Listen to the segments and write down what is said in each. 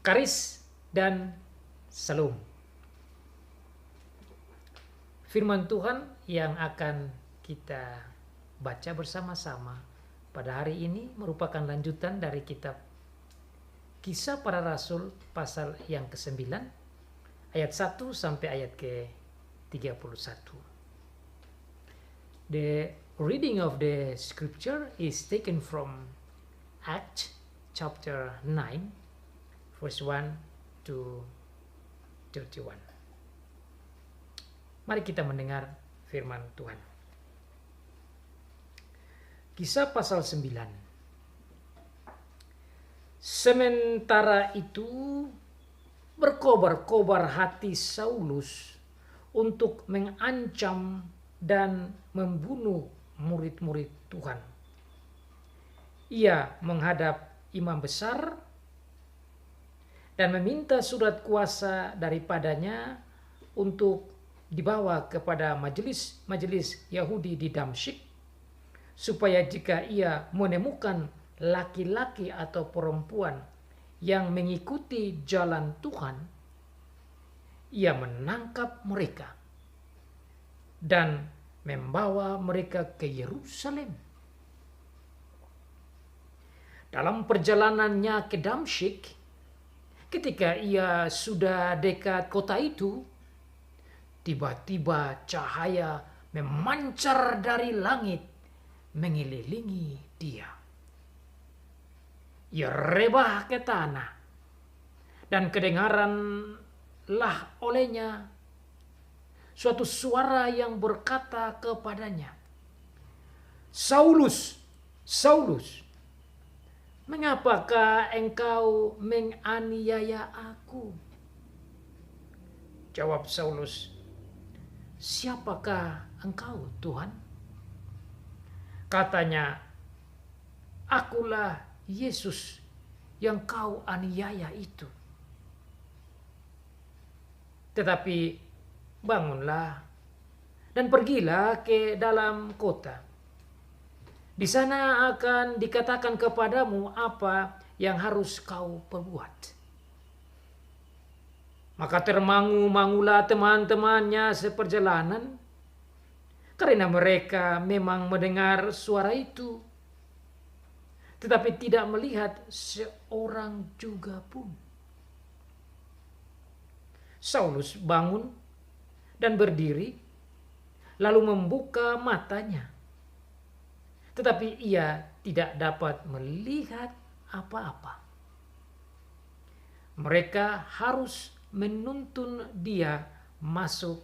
Karis dan Salum. Firman Tuhan yang akan kita baca bersama-sama pada hari ini merupakan lanjutan dari kitab Kisah Para Rasul pasal yang ke-9 ayat 1 sampai ayat ke-31. The reading of the scripture is taken from Acts chapter 9 verse 1 to 31. Mari kita mendengar firman Tuhan. Kisah pasal 9. Sementara itu berkobar-kobar hati Saulus untuk mengancam dan membunuh murid-murid Tuhan. Ia menghadap imam besar dan meminta surat kuasa daripadanya untuk dibawa kepada majelis Yahudi di Damsyik, supaya jika ia menemukan laki-laki atau perempuan yang mengikuti jalan Tuhan, ia menangkap mereka dan membawa mereka ke Yerusalem. Dalam perjalanannya ke Damsyik, ketika ia sudah dekat kota itu, tiba-tiba cahaya memancar dari langit mengelilingi dia. Ia rebah ke tanah dan kedengaranlah olehnya suatu suara yang berkata kepadanya, "Saulus, Saulus, mengapakah engkau menganiaya aku?" Jawab Saulus, "Siapakah engkau, Tuhan?" Katanya, "Akulah Yesus yang kau aniaya itu. Tetapi bangunlah dan pergilah ke dalam kota. Di sana akan dikatakan kepadamu apa yang harus kau perbuat." Maka termangu-mangulah teman-temannya seperjalanan, karena mereka memang mendengar suara itu, tetapi tidak melihat seorang juga pun. Saulus bangun dan berdiri, lalu membuka matanya, tetapi ia tidak dapat melihat apa-apa. Mereka harus menuntun dia masuk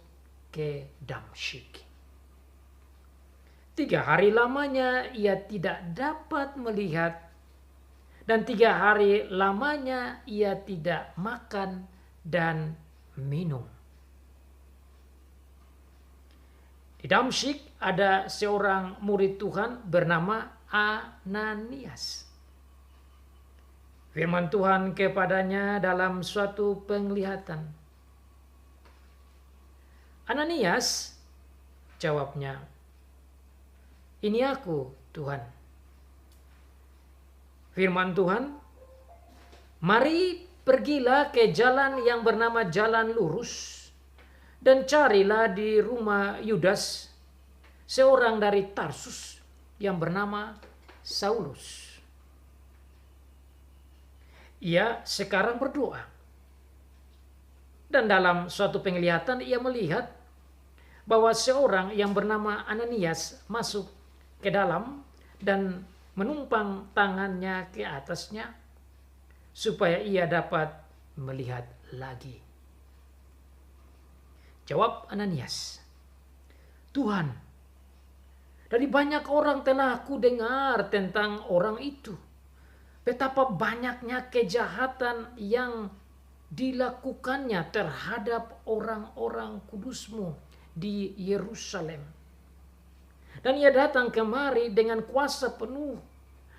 ke Damsyik. 3 hari lamanya ia tidak dapat melihat, dan 3 hari lamanya ia tidak makan dan minum. Di Damsyik ada seorang murid Tuhan bernama Ananias. Firman Tuhan kepadanya dalam suatu penglihatan. "Ananias," jawabnya, "Ini aku, Tuhan." Firman Tuhan, "Mari pergilah ke jalan yang bernama Jalan Lurus, dan carilah di rumah Yudas seorang dari Tarsus yang bernama Saulus. Ia sekarang berdoa, dan dalam suatu penglihatan ia melihat bahwa seorang yang bernama Ananias masuk ke dalam dan menumpang tangannya ke atasnya supaya ia dapat melihat lagi." Jawab Ananias, "Tuhan, dari banyak orang telah aku dengar tentang orang itu, betapa banyaknya kejahatan yang dilakukannya terhadap orang-orang kudus-Mu di Yerusalem. Dan ia datang kemari dengan kuasa penuh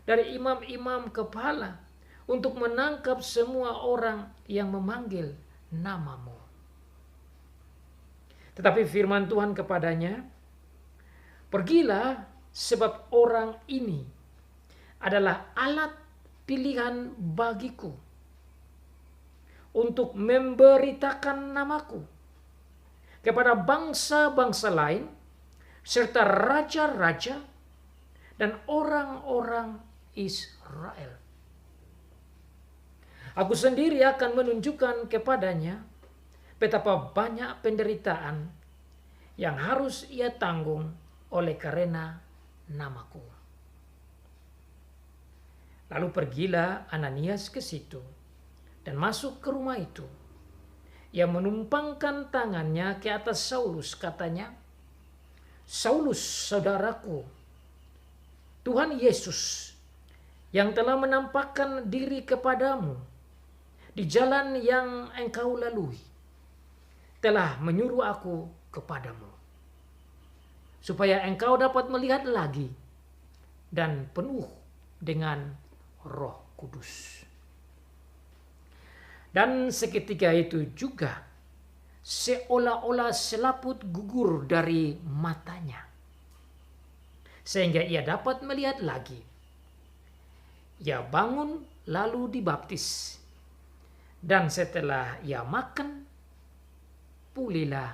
dari imam-imam kepala untuk menangkap semua orang yang memanggil nama-Mu." Tetapi firman Tuhan kepadanya, "Pergilah, sebab orang ini adalah alat pilihan bagiku untuk memberitakan namaku kepada bangsa-bangsa lain, serta raja-raja dan orang-orang Israel. Aku sendiri akan menunjukkan kepadanya betapa banyak penderitaan yang harus ia tanggung oleh karena namaku. Lalu pergilah Ananias ke situ dan masuk ke rumah itu. Ia menumpangkan tangannya ke atas Saulus, katanya, "Saulus, saudaraku, Tuhan Yesus yang telah menampakkan diri kepadamu di jalan yang engkau lalui, telah menyuruh aku kepadamu, supaya engkau dapat melihat lagi dan penuh dengan Roh Kudus." Dan seketika itu juga seolah-olah selaput gugur dari matanya, sehingga ia dapat melihat lagi. Ia bangun lalu dibaptis, dan setelah ia makan, pulihlah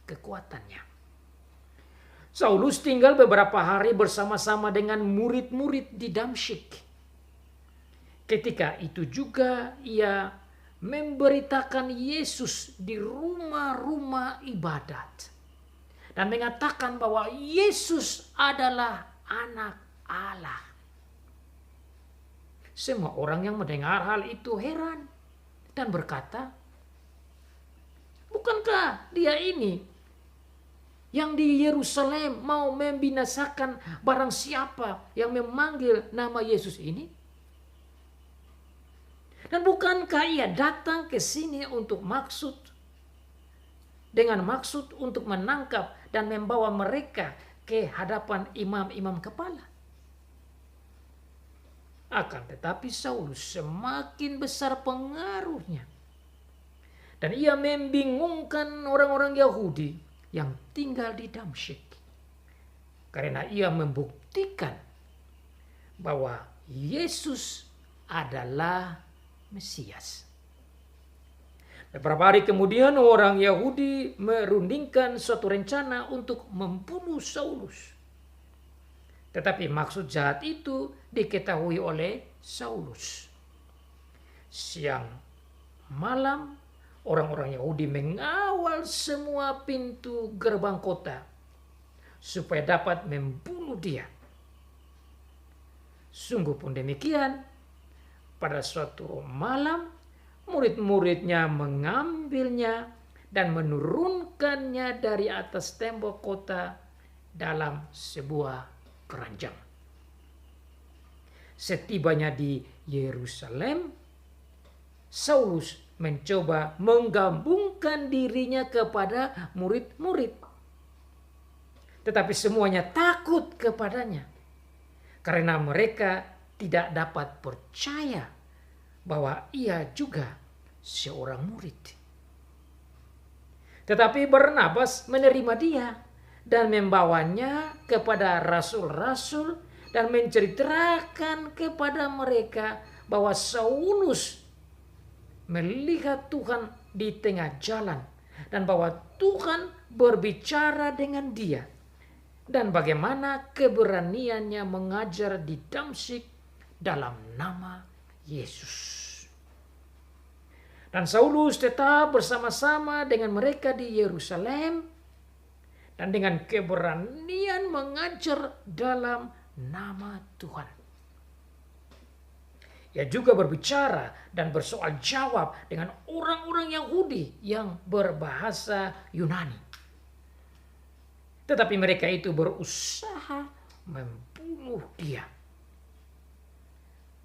kekuatannya. Saulus tinggal beberapa hari bersama-sama dengan murid-murid di Damsyik. Ketika itu juga ia memberitakan Yesus di rumah-rumah ibadat dan mengatakan bahwa Yesus adalah Anak Allah. Semua orang yang mendengar hal itu heran dan berkata, "Bukankah dia ini yang di Yerusalem mau membinasakan barang siapa yang memanggil nama Yesus ini? Dan bukankah ia datang ke sini dengan maksud untuk menangkap dan membawa mereka ke hadapan imam-imam kepala?" Akan tetapi Saulus semakin besar pengaruhnya, dan ia membingungkan orang-orang Yahudi yang tinggal di Damsyik, karena ia membuktikan bahwa Yesus adalah Mesias. Beberapa hari kemudian orang Yahudi merundingkan suatu rencana untuk membunuh Saulus. Tetapi maksud jahat itu diketahui oleh Saulus. Siang malam orang-orang Yahudi mengawal semua pintu gerbang kota supaya dapat membunuh dia. Sungguh pun demikian, pada suatu malam murid-muridnya mengambilnya dan menurunkannya dari atas tembok kota dalam sebuah keranjang. Setibanya di Yerusalem, Saulus mencoba menggabungkan dirinya kepada murid-murid. Tetapi semuanya takut kepadanya, karena mereka tidak dapat percaya bahwa ia juga seorang murid. Tetapi Barnabas menerima dia dan membawanya kepada rasul-rasul dan menceritakan kepada mereka bahwa Saulus melihat Tuhan di tengah jalan dan bahwa Tuhan berbicara dengan dia, dan bagaimana keberaniannya mengajar di Damsyik dalam nama Yesus. Dan Saulus tetap bersama-sama dengan mereka di Yerusalem dan dengan keberanian mengajar dalam nama Tuhan. Ia juga berbicara dan bersoal jawab dengan orang-orang Yahudi yang berbahasa Yunani. Tetapi mereka itu berusaha membunuh dia.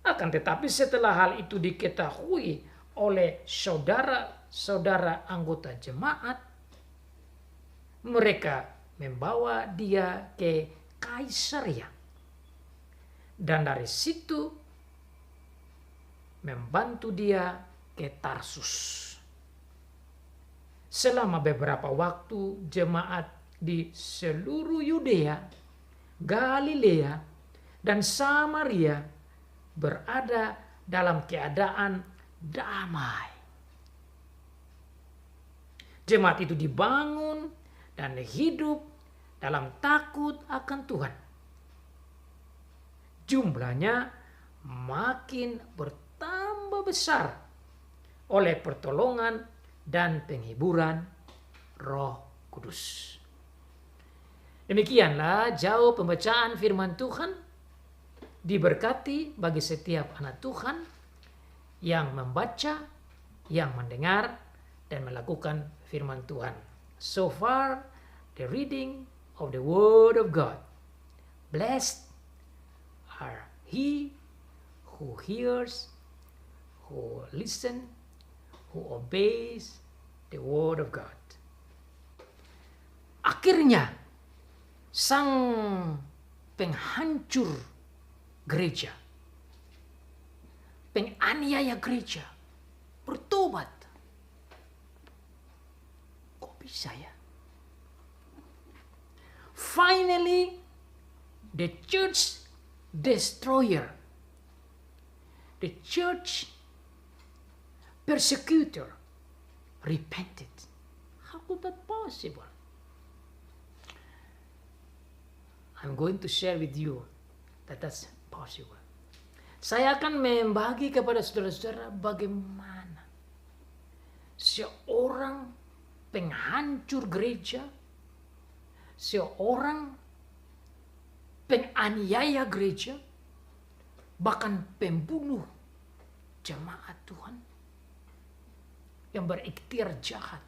Akan tetapi setelah hal itu diketahui oleh saudara-saudara anggota jemaat, mereka membawa dia ke Kaisaria, dan dari situ membantu dia ke Tarsus. Selama beberapa waktu jemaat di seluruh Yudea, Galilea, dan Samaria berada dalam keadaan damai Jemaat itu dibangun dan hidup dalam takut akan Tuhan. Jumlahnya makin bertambah besar oleh pertolongan dan penghiburan Roh Kudus. Demikianlah jauh pembacaan firman Tuhan. Diberkati bagi setiap anak Tuhan yang membaca, yang mendengar, dan melakukan firman Tuhan. So far, the reading of the Word of God. Blessed are he who hears, who listen, who obeys the Word of God. Akhirnya, sang penghancur gereja, penganiaya gereja, bertobat. Kok bisa ya? Finally, the church destroyer, the church persecutor repented. How could that possible? I'm going to share with you that's possible. Saya akan membagi kepada saudara-saudara bagaimana seorang penghancur gereja, seorang penganiaya gereja, bahkan pembunuh jemaat Tuhan yang berikhtiar jahat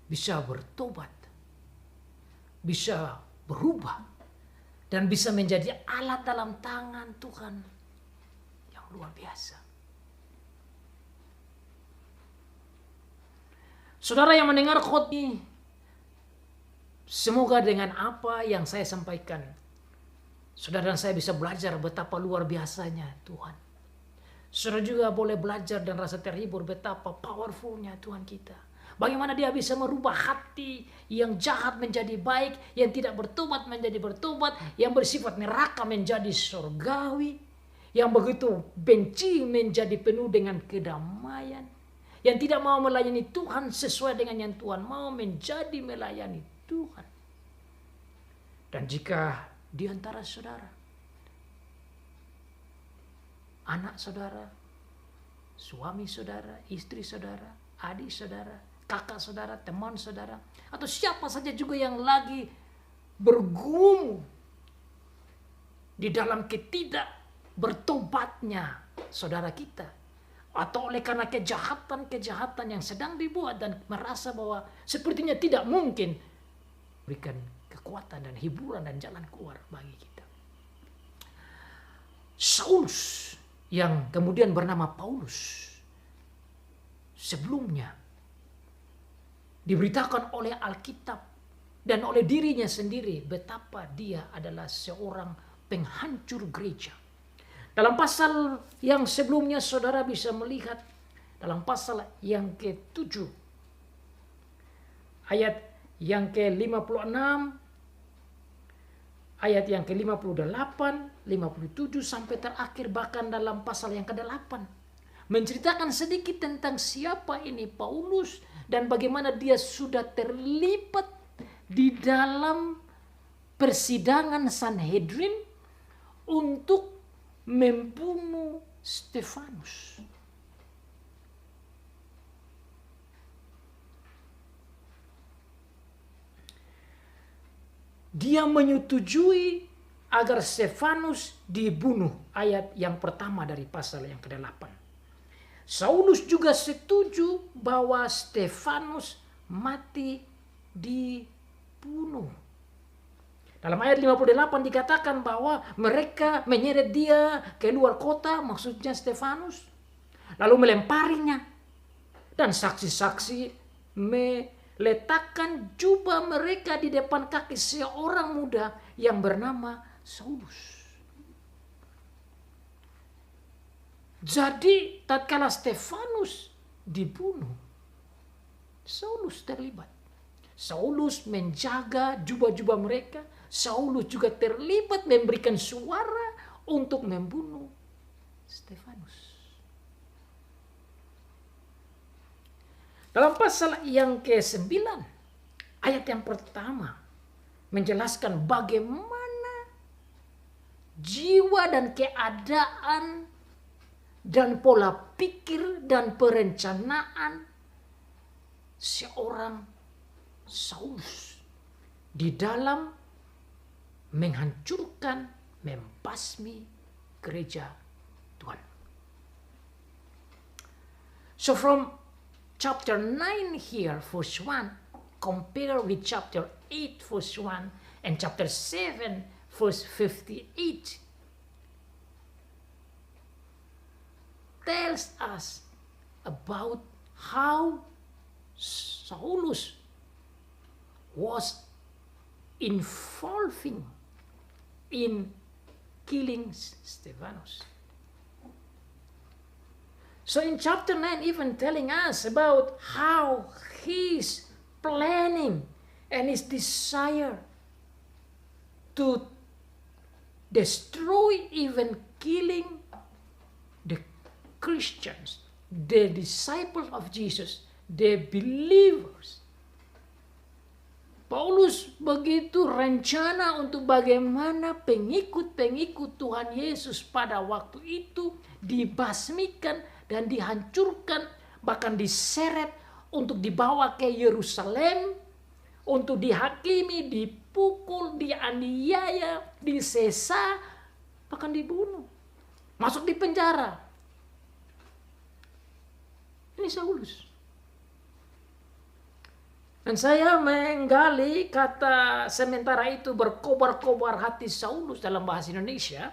bisa bertobat, bisa berubah, dan bisa menjadi alat dalam tangan Tuhan yang luar biasa. Saudara yang mendengar khotbah ini, semoga dengan apa yang saya sampaikan, saudara dan saya bisa belajar betapa luar biasanya Tuhan. Saudara juga boleh belajar dan rasa terhibur betapa powerfulnya Tuhan kita. Bagaimana dia bisa merubah hati yang jahat menjadi baik, yang tidak bertobat menjadi bertobat, yang bersifat neraka menjadi surgawi, yang begitu benci menjadi penuh dengan kedamaian, yang tidak mau melayani Tuhan sesuai dengan yang Tuhan mau menjadi melayani Tuhan. Dan jika di antara saudara, anak saudara, suami saudara, istri saudara, adik saudara, kakak saudara, teman saudara, atau siapa saja juga yang lagi bergumul di dalam ketidak bertobatnya saudara kita, atau oleh karena kejahatan-kejahatan yang sedang dibuat dan merasa bahwa sepertinya tidak mungkin, berikan kekuatan dan hiburan dan jalan keluar bagi kita. Saulus yang kemudian bernama Paulus, sebelumnya diberitakan oleh Alkitab dan oleh dirinya sendiri betapa dia adalah seorang penghancur gereja. Dalam pasal yang sebelumnya saudara bisa melihat, dalam pasal yang ke-7 ayat yang ke-56, ayat yang ke-58, 57 sampai terakhir bahkan dalam pasal yang ke-8 menceritakan sedikit tentang siapa ini Paulus dan bagaimana dia sudah terlibat di dalam persidangan Sanhedrin untuk membunuh Stefanus. Dia menyetujui agar Stefanus dibunuh, ayat yang pertama dari pasal yang ke-8. Saulus juga setuju bahwa Stefanus mati dibunuh. Dalam ayat 58 dikatakan bahwa mereka menyeret dia ke luar kota, maksudnya Stefanus, lalu melemparinya. Dan saksi-saksi meletakkan jubah mereka di depan kaki seorang muda yang bernama Saulus. Jadi tatkala Stefanus dibunuh, Saulus terlibat. Saulus menjaga jubah-jubah mereka. Saulus juga terlibat memberikan suara untuk membunuh Stefanus. Dalam pasal yang ke-9, ayat yang pertama, menjelaskan bagaimana jiwa dan keadaan dan pola pikir dan perencanaan seorang Saulus di dalam menghancurkan, membasmi gereja Tuhan. So from chapter 9 here, verse 1, compare with chapter 8, verse 1, and chapter 7, verse 58, tells us about how Saulus was involving in killing Stephanus. So in chapter 9 even telling us about how he's planning and his desire to destroy, even killing the Christians, the disciples of Jesus, the believers. Paulus begitu rencana untuk bagaimana pengikut-pengikut Tuhan Yesus pada waktu itu dibasmikan dan dihancurkan, bahkan diseret untuk dibawa ke Yerusalem, untuk dihakimi, dipukul, dianiaya, disesa, bahkan dibunuh, masuk di penjara. Ini Saulus. Dan saya menggali kata sementara itu berkobar-kobar hati Saulus dalam bahasa Indonesia.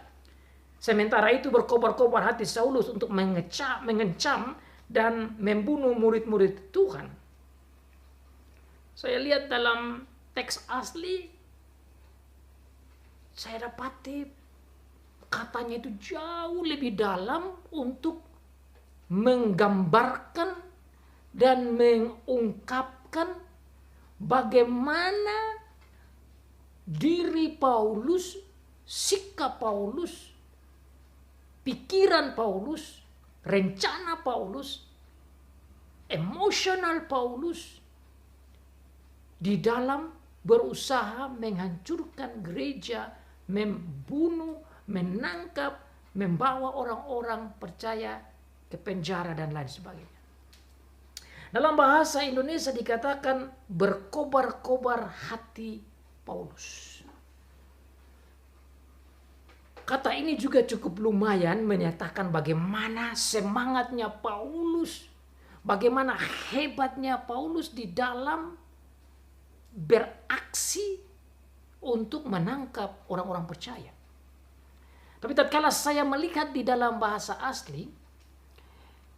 Sementara itu berkobar-kobar hati Saulus untuk mengencam dan membunuh murid-murid Tuhan. Saya lihat dalam teks asli, saya dapati katanya itu jauh lebih dalam untuk menggambarkan dan mengungkapkan bagaimana diri Paulus, sikap Paulus, pikiran Paulus, rencana Paulus, emosional Paulus di dalam berusaha menghancurkan gereja, membunuh, menangkap, membawa orang-orang percaya ke penjara dan lain sebagainya. Dalam bahasa Indonesia dikatakan berkobar-kobar hati Paulus. Kata ini juga cukup lumayan menyatakan bagaimana semangatnya Paulus, bagaimana hebatnya Paulus di dalam beraksi untuk menangkap orang-orang percaya. Tapi tatkala saya melihat di dalam bahasa asli,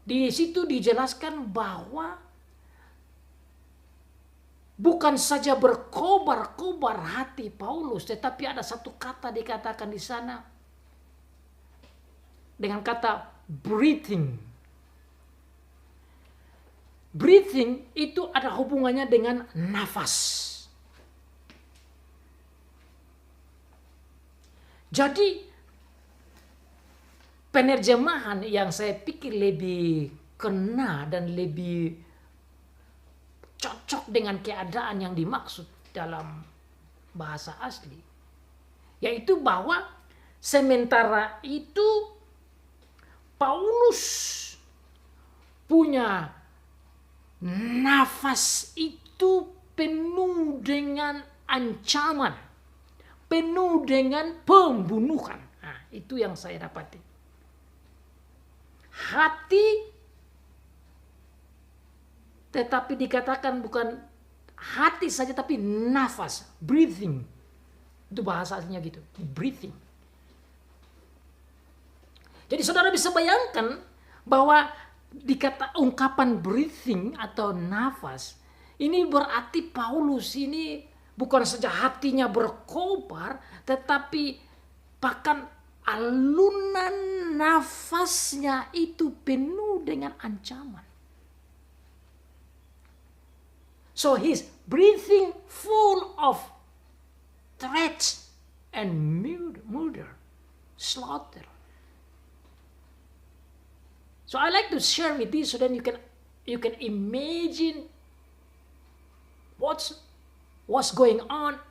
di situ dijelaskan bahwa bukan saja berkobar-kobar hati Paulus, tetapi ada satu kata dikatakan di sana dengan kata breathing. Breathing itu ada hubungannya dengan nafas. Jadi penerjemahan yang saya pikir lebih kena dan lebih cocok dengan keadaan yang dimaksud dalam bahasa asli, yaitu bahwa sementara itu Paulus punya nafas itu penuh dengan ancaman, penuh dengan pembunuhan. Nah, itu yang saya dapati. Hati, tetapi dikatakan bukan hati saja tapi nafas, breathing. Itu bahasa aslinya gitu, breathing. Jadi saudara bisa bayangkan bahwa dikata ungkapan breathing atau nafas, ini berarti Paulus ini bukan saja hatinya berkobar, tetapi bahkan alunan nafasnya itu penuh dengan ancaman. So he's breathing full of threats and murder, slaughter. So I like to share with you so then you can You can imagine what's going on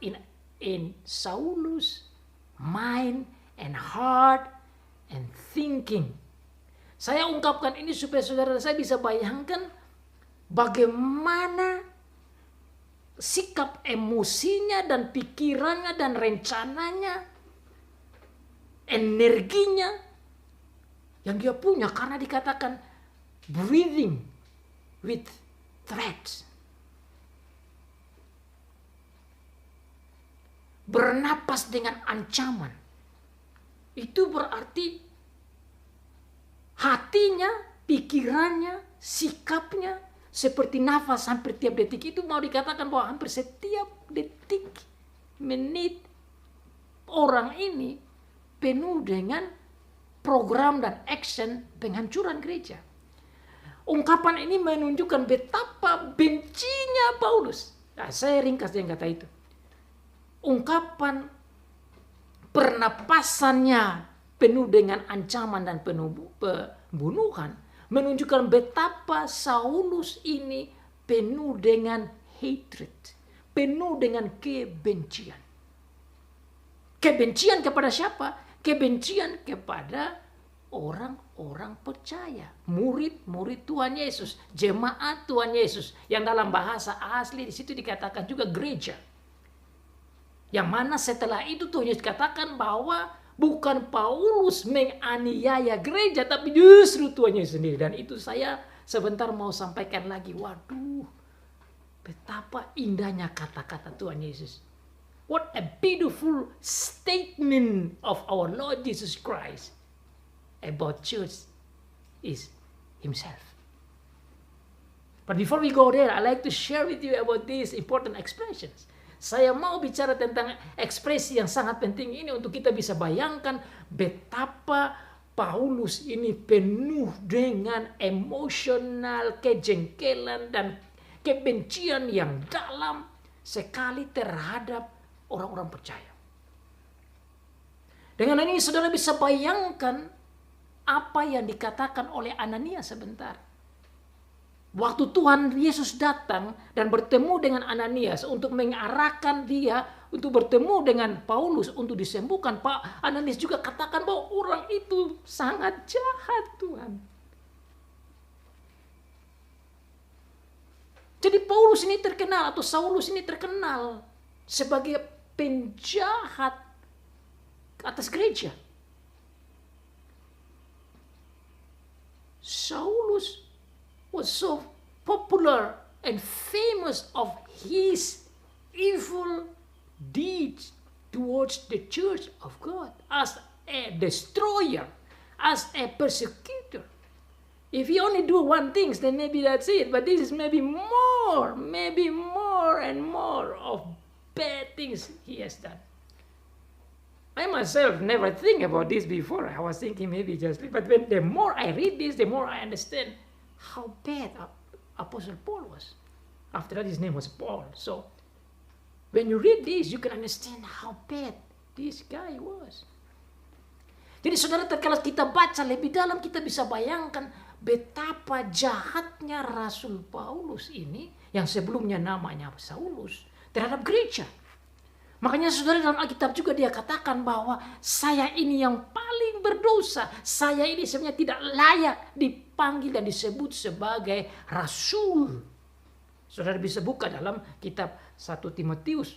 in Saulus' mind and heart and thinking. Saya ungkapkan ini supaya saudara saya bisa bayangkan bagaimana sikap emosinya dan pikirannya dan rencananya, energinya yang dia punya karena dikatakan breathing with threats. Bernapas dengan ancaman. Itu berarti hatinya, pikirannya, sikapnya seperti nafas hampir tiap detik. Itu mau dikatakan bahwa hampir setiap detik, menit orang ini penuh dengan program dan action penghancuran gereja. Ungkapan ini menunjukkan betapa bencinya Paulus. Nah, saya ringkas dengan kata itu. Ungkapan pernapasannya penuh dengan ancaman dan pembunuhan menunjukkan betapa Saulus ini penuh dengan hatred, penuh dengan kebencian. Kebencian kepada siapa? Kebencian kepada orang-orang percaya, murid-murid Tuhan Yesus, jemaat Tuhan Yesus, yang dalam bahasa asli di situ dikatakan juga gereja. Yang mana setelah itu Tuhan Yesus katakan bahwa bukan Paulus menganiaya gereja, tapi justru Tuhan Yesus sendiri. Dan itu saya sebentar mau sampaikan lagi. Waduh, betapa indahnya kata-kata Tuhan Yesus. What a beautiful statement of our Lord Jesus Christ about church is himself. But before we go there, I'd like to share with you about these important expressions. Saya mau bicara tentang ekspresi yang sangat penting ini untuk kita bisa bayangkan betapa Paulus ini penuh dengan emosional, kejengkelan, dan kebencian yang dalam sekali terhadap orang-orang percaya. Dengan ini saudara bisa bayangkan apa yang dikatakan oleh Ananias sebentar. Waktu Tuhan Yesus datang dan bertemu dengan Ananias untuk mengarahkan dia untuk bertemu dengan Paulus untuk disembuhkan, Pak Ananias juga katakan bahwa orang itu sangat jahat, Tuhan. Jadi Paulus ini terkenal atau Saulus ini terkenal sebagai penjahat atas gereja. Saulus was so popular and famous of his evil deeds towards the church of God as a destroyer, as a persecutor. If he only do one thing, then maybe that's it. But this is maybe more and more of bad things he has done. I myself never think about this before. I was thinking maybe just, but the more I read this, the more I understand how bad Apostle Paul was. After that, his name was Paul. So, when you read this, you can understand how bad this guy was. Jadi saudara, kalau kita baca lebih dalam, kita bisa bayangkan betapa jahatnya Rasul Paulus ini, yang sebelumnya namanya Saulus, terhadap gereja. Makanya saudara, dalam Alkitab juga dia katakan bahwa saya ini yang paling berdosa. Saya ini sebenarnya tidak layak dipanggil dan disebut sebagai rasul. Saudara bisa buka dalam kitab 1 Timotius.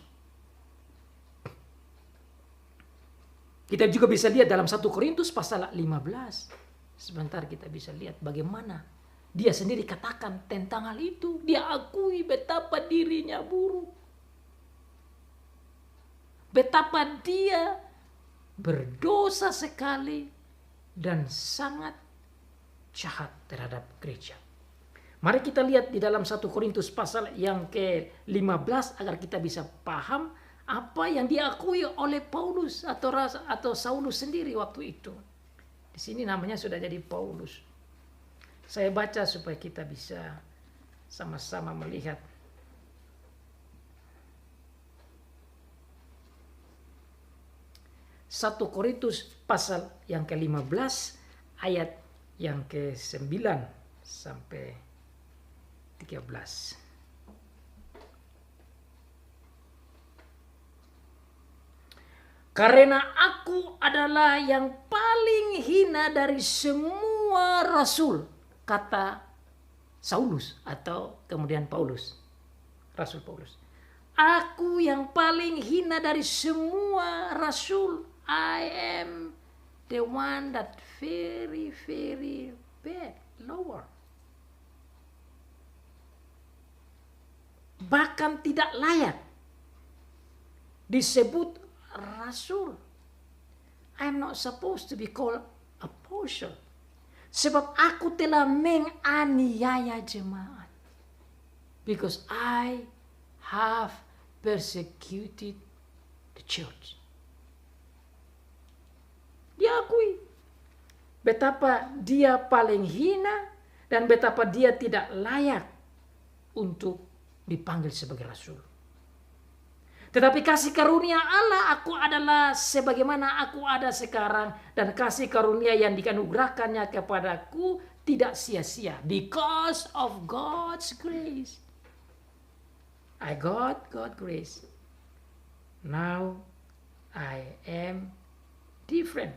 Kita juga bisa lihat dalam 1 Korintus pasal 15. Sebentar kita bisa lihat bagaimana dia sendiri katakan tentang hal itu. Dia akui betapa dirinya buruk. Betapa dia berdosa sekali dan sangat jahat terhadap gereja. Mari kita lihat di dalam 1 Korintus pasal yang ke-15 agar kita bisa paham apa yang diakui oleh Paulus atau Saulus sendiri waktu itu. Di sini namanya sudah jadi Paulus. Saya baca supaya kita bisa sama-sama melihat. 1 Korintus pasal yang ke-15 ayat yang ke-9 sampai 13. Karena aku adalah yang paling hina dari semua rasul, kata Saulus atau kemudian Paulus, Rasul Paulus. Aku yang paling hina dari semua rasul. I am the one that very very bad, lower. Bahkan tidak layak disebut rasul. I'm not supposed to be called apostle. Sebab aku telah menganiaya jemaat. Because I have persecuted the church. Diakui betapa dia paling hina dan betapa dia tidak layak untuk dipanggil sebagai rasul. Tetapi kasih karunia Allah, aku adalah sebagaimana aku ada sekarang. Dan kasih karunia yang dikanugerahkannya kepadaku tidak sia-sia. Because of God's grace. I got God's grace. Now I am different.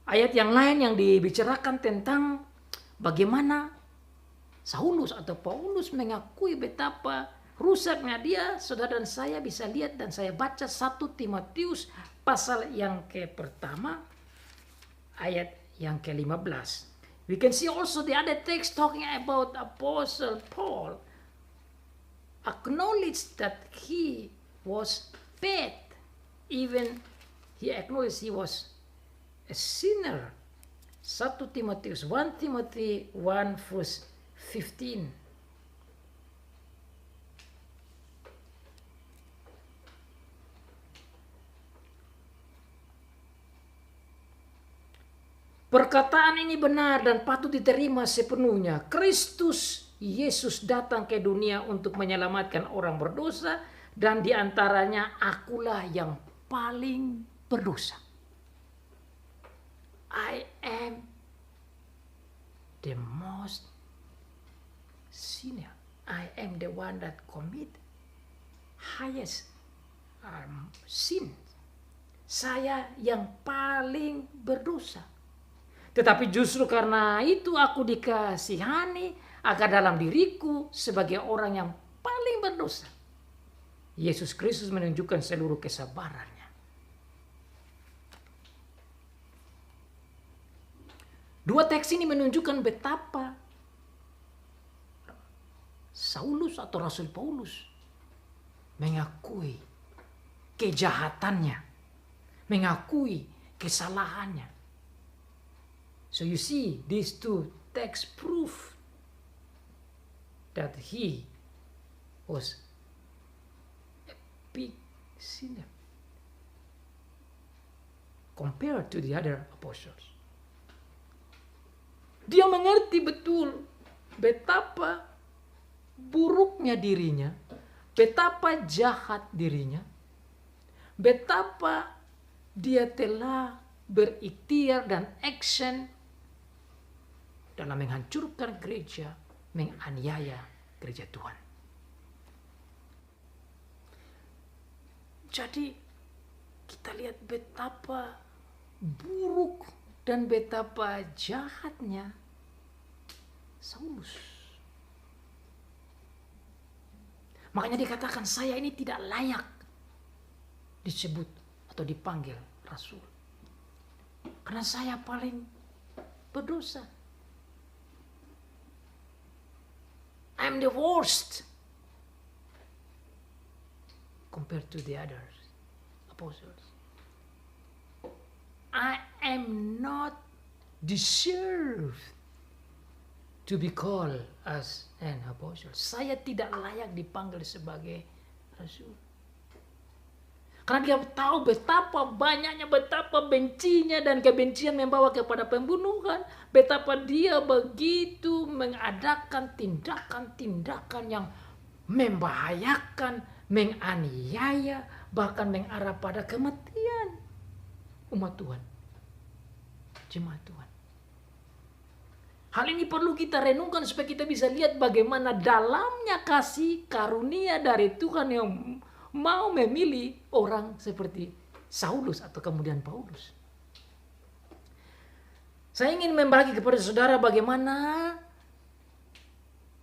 Ayat yang lain yang dibicarakan tentang bagaimana Saulus atau Paulus mengakui betapa rusaknya dia, saudara dan saya bisa lihat dan saya baca 1 Timotius pasal yang pertama ayat yang ke-15. We can see also the other text talking about Apostle Paul acknowledged that he was bad. Even he acknowledged he was a sinner. 1 Timotius 1 Timothy 1 verse 15. Perkataan ini benar dan patut diterima sepenuhnya. Kristus Yesus datang ke dunia untuk menyelamatkan orang berdosa dan diantaranya akulah yang paling berdosa. I am the most sinner. I am the one that commit highest sin. Saya yang paling berdosa. Tetapi justru karena itu aku dikasihani agar dalam diriku sebagai orang yang paling berdosa, Yesus Kristus menunjukkan seluruh kesabarannya. Dua teks ini menunjukkan betapa Saulus atau Rasul Paulus mengakui kejahatannya, mengakui kesalahannya. So you see, these two texts prove that he was a big sinner compared to the other apostles. Dia mengerti betul betapa buruknya dirinya, betapa jahat dirinya, betapa dia telah berikhtiar dan action dalam menghancurkan gereja, menganiaya gereja Tuhan. Jadi kita lihat betapa buruk dan betapa jahatnya Saulus. Makanya dikatakan saya ini tidak layak disebut atau dipanggil rasul. Karena saya paling berdosa. I'm the worst compared to the others apostles. I am not deserved to be called as an apostle. Saya tidak layak dipanggil sebagai rasul. Karena dia tahu betapa banyaknya, betapa bencinya dan kebencian membawa kepada pembunuhan. Betapa dia begitu mengadakan tindakan-tindakan yang membahayakan, menganiaya, bahkan mengarah pada kematian umat Tuhan, jemaat Tuhan. Hal ini perlu kita renungkan supaya kita bisa lihat bagaimana dalamnya kasih karunia dari Tuhan yang mau memilih orang seperti Saulus atau kemudian Paulus. Saya ingin membagi kepada saudara bagaimana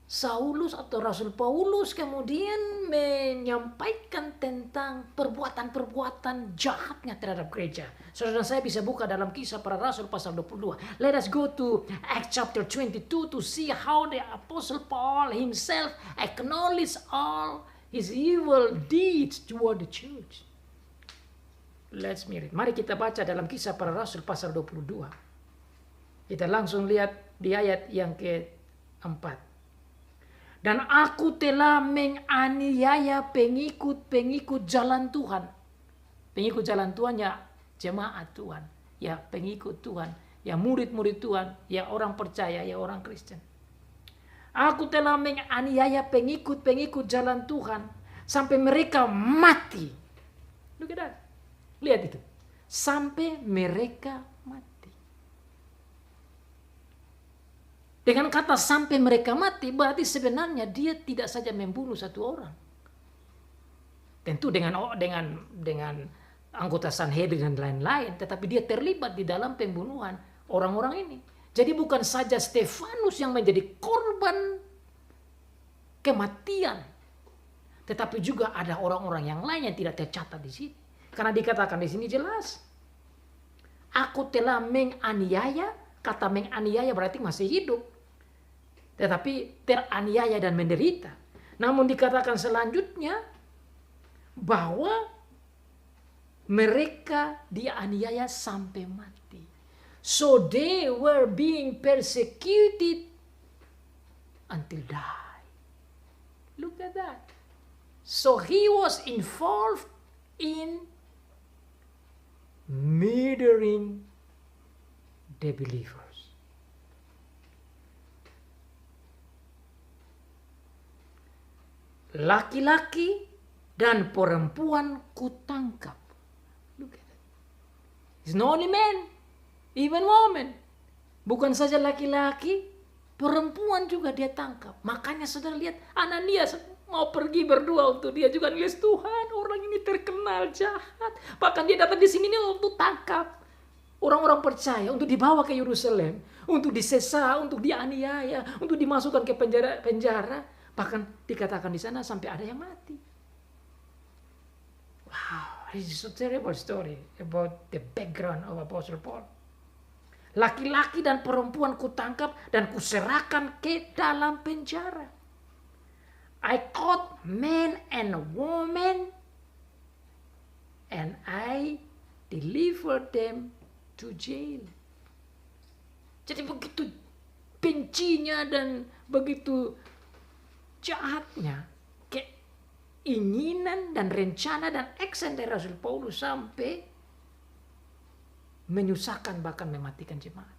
Saulus atau Rasul Paulus kemudian menyampaikan tentang perbuatan-perbuatan jahatnya terhadap gereja. Saudara saya bisa buka dalam Kisah Para Rasul pasal 22. Let us go to Acts chapter 22 to see how the Apostle Paul himself acknowledged all his evil deeds toward the church. Let's read. Mari kita baca dalam Kisah Para Rasul pasal 22. Kita langsung lihat di ayat yang keempat. Dan aku telah menganiaya pengikut-pengikut jalan Tuhan. Pengikut jalan Tuhan ya jemaat Tuhan. Ya pengikut Tuhan. Ya murid-murid Tuhan. Ya orang percaya. Ya orang Kristen. Aku telah menganiaya pengikut-pengikut jalan Tuhan. Sampai mereka mati. Look at that. Lihat itu. Sampai mereka mati. Dengan kata sampai mereka mati, berarti sebenarnya dia tidak saja membunuh satu orang. Tentu dengan anggota Sanhedrin dan lain-lain, tetapi dia terlibat di dalam pembunuhan orang-orang ini. Jadi bukan saja Stefanus yang menjadi korban kematian, tetapi juga ada orang-orang yang lain yang tidak tercatat di sini. Karena dikatakan di sini jelas, aku telah menganiaya. Kata menganiaya berarti masih hidup, tetapi teraniaya dan menderita. Namun dikatakan selanjutnya bahwa mereka dianiaya sampai mati. So they were being persecuted until die. Look at that. So he was involved in murdering the believers. Laki-laki dan perempuan kutangkap. Look at that. It's not only men, even women. Bukan saja laki-laki, perempuan juga dia tangkap. Makanya saudara lihat, Ananias mau pergi berdua untuk dia juga nulis, Tuhan, orang ini terkenal jahat. Bahkan dia datang di sini untuk tangkap orang-orang percaya, untuk dibawa ke Yerusalem, untuk disesa, untuk dianiaya, untuk dimasukkan ke penjara. Bahkan dikatakan di sana sampai ada yang mati. Wow, this is a terrible story about the background of Apostle Paul. Laki-laki dan perempuan kutangkap dan kuserahkan ke dalam penjara. I caught men and women and I delivered them to jail. Jadi begitu bencinya dan begitu jahatnya keinginan dan rencana dan action dari Rasul Paulus sampai menyusahkan bahkan mematikan jemaat.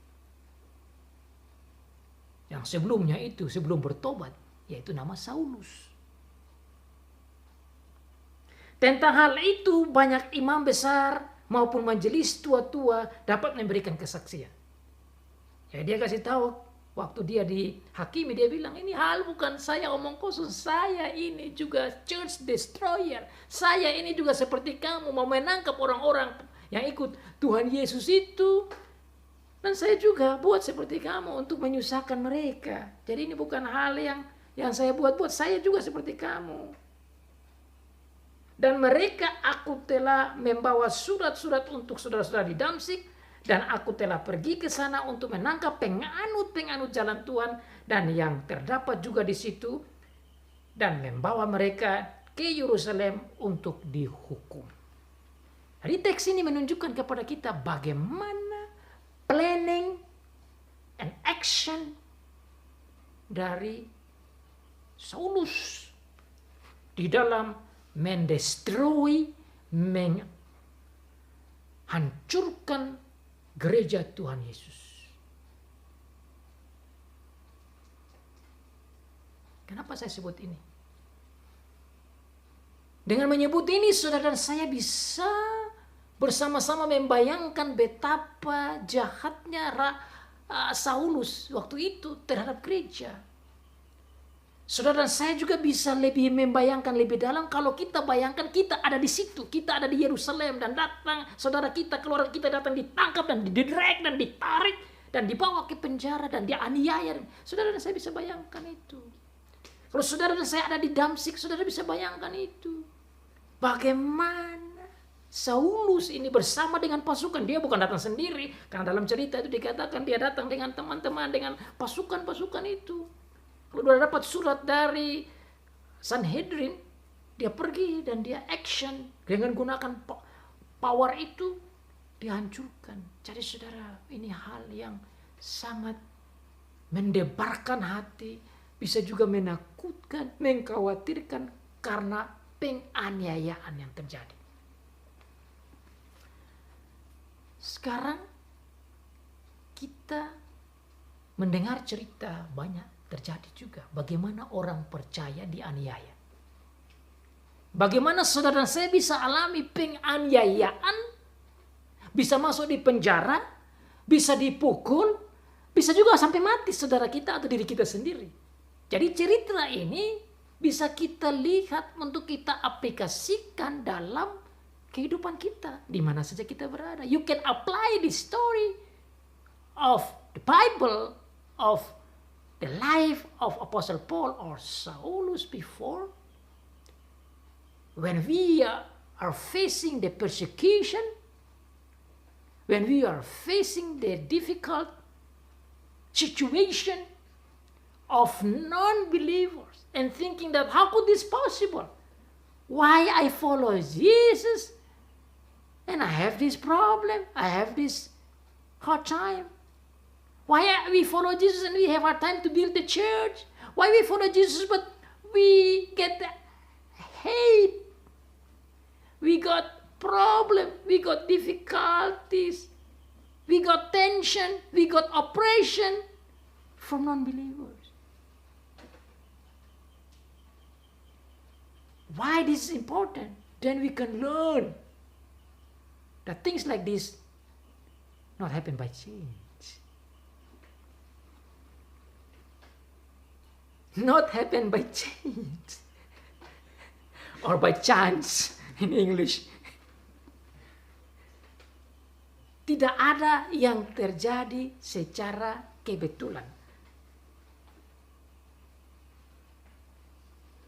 Yang sebelumnya itu sebelum bertobat yaitu nama Saulus. Tentang hal itu banyak imam besar maupun majelis tua-tua dapat memberikan kesaksian. Ya dia kasih tahu waktu dia dihakimi, dia bilang, ini hal bukan saya omong kosong, saya ini juga church destroyer. Saya ini juga seperti kamu, mau menangkap orang-orang yang ikut Tuhan Yesus itu. Dan saya juga buat seperti kamu untuk menyusahkan mereka. Jadi ini bukan hal yang saya buat-buat, saya juga seperti kamu. Dan mereka aku telah membawa surat-surat untuk saudara-saudara di Damsyik. Dan aku telah pergi ke sana untuk menangkap penganut-penganut jalan Tuhan dan yang terdapat juga di situ dan membawa mereka ke Yerusalem untuk dihukum. Jadi teks ini menunjukkan kepada kita bagaimana planning and action dari Saulus di dalam mendestroy, menghancurkan gereja Tuhan Yesus. Kenapa saya sebut ini? Dengan menyebut ini, saudara dan saya bisa bersama-sama membayangkan betapa jahatnya Saulus waktu itu terhadap gereja. Saudara dan saya juga bisa lebih membayangkan lebih dalam kalau kita bayangkan kita ada di situ. Kita ada di Yerusalem dan datang saudara kita, keluarga kita datang ditangkap dan diderek dan ditarik dan dibawa ke penjara dan dianiaya. Saudara dan saya bisa bayangkan itu. Kalau saudara dan saya ada di Damsyik, saudara bisa bayangkan itu. Bagaimana Saulus ini bersama dengan pasukan. Dia bukan datang sendiri. Karena dalam cerita itu dikatakan dia datang dengan teman-teman, dengan pasukan-pasukan itu. Kalau dia dapat surat dari Sanhedrin, dia pergi dan dia action dengan gunakan power itu, dihancurkan. Jadi saudara, ini hal yang sangat mendebarkan hati, bisa juga menakutkan, mengkhawatirkan karena penganiayaan yang terjadi. Sekarang kita mendengar cerita banyak terjadi juga. Bagaimana orang percaya dianiaya. Bagaimana saudara dan saya bisa alami penganiayaan, bisa masuk di penjara, bisa dipukul, bisa juga sampai mati saudara kita atau diri kita sendiri. Jadi cerita ini bisa kita lihat untuk kita aplikasikan dalam kehidupan kita. Di mana saja kita berada. You can apply the story of the Bible, of the life of Apostle Paul or Saulus before. When we are facing the persecution, when we are facing the difficult situation of non-believers and thinking that how could this possible? Why I follow Jesus and I have this problem, I have this hard time. Why we follow Jesus and we have our time to build the church? Why we follow Jesus but we get hate? We got problem, we got difficulties, we got tension, we got oppression from non-believers. Why this is important? Then we can learn that things like this not happen by chance. Not happen by chance or by chance in English. Tidak ada yang terjadi secara kebetulan.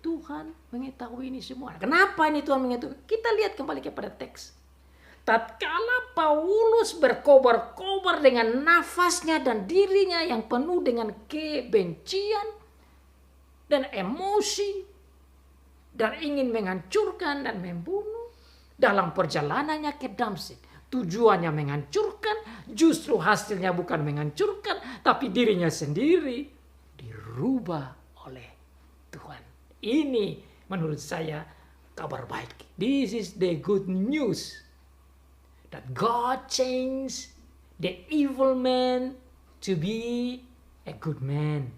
Tuhan mengetahui ini semua. Kenapa ini Tuhan mengetahui? Kita lihat kembali kepada teks. Tatkala Paulus berkobar-kobar dengan nafasnya dan dirinya yang penuh dengan kebencian dan emosi dan ingin menghancurkan dan membunuh dalam perjalanannya ke Damsyik. Tujuannya menghancurkan, justru hasilnya bukan menghancurkan, tapi dirinya sendiri dirubah oleh Tuhan. Ini menurut saya kabar baik. This is the good news. That God changed the evil man to be a good man.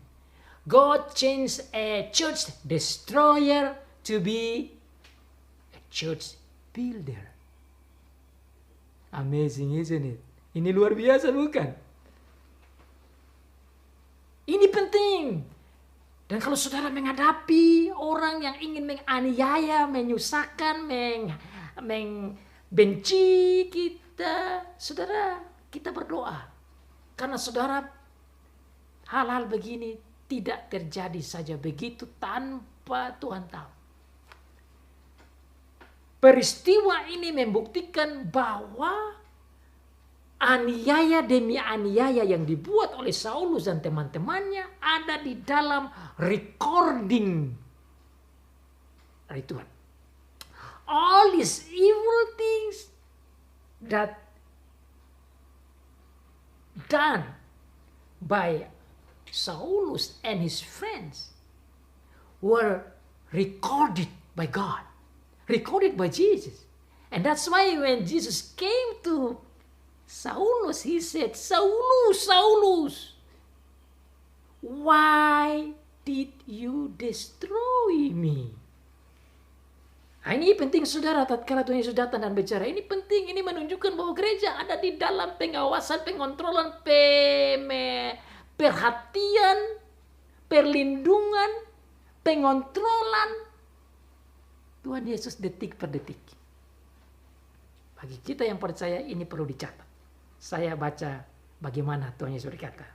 God changed a church destroyer to be a church builder. Amazing, isn't it? Ini luar biasa bukan? Ini penting. Dan kalau saudara menghadapi orang yang ingin menganiaya, menyusahkan, benci kita, saudara, kita berdoa. Karena saudara, hal-hal begini tidak terjadi saja begitu tanpa Tuhan tahu. Peristiwa ini membuktikan bahwa aniaya demi aniaya yang dibuat oleh Saulus dan teman-temannya ada di dalam recording dari Tuhan. All these evil things that done by Saulus and his friends were recorded by God, recorded by Jesus. And that's why when Jesus came to Saulus, he said, Saulus, Saulus, why did you destroy me? Nah, ini penting saudara, tatkala Tuhan Yesus datang dan bicara, ini penting, ini menunjukkan bahwa gereja ada di dalam pengawasan, pengontrolan, perhatian, perlindungan, pengontrolan Tuhan Yesus detik per detik. Bagi kita yang percaya ini perlu dicatat. Saya baca bagaimana Tuhan Yesus berkata.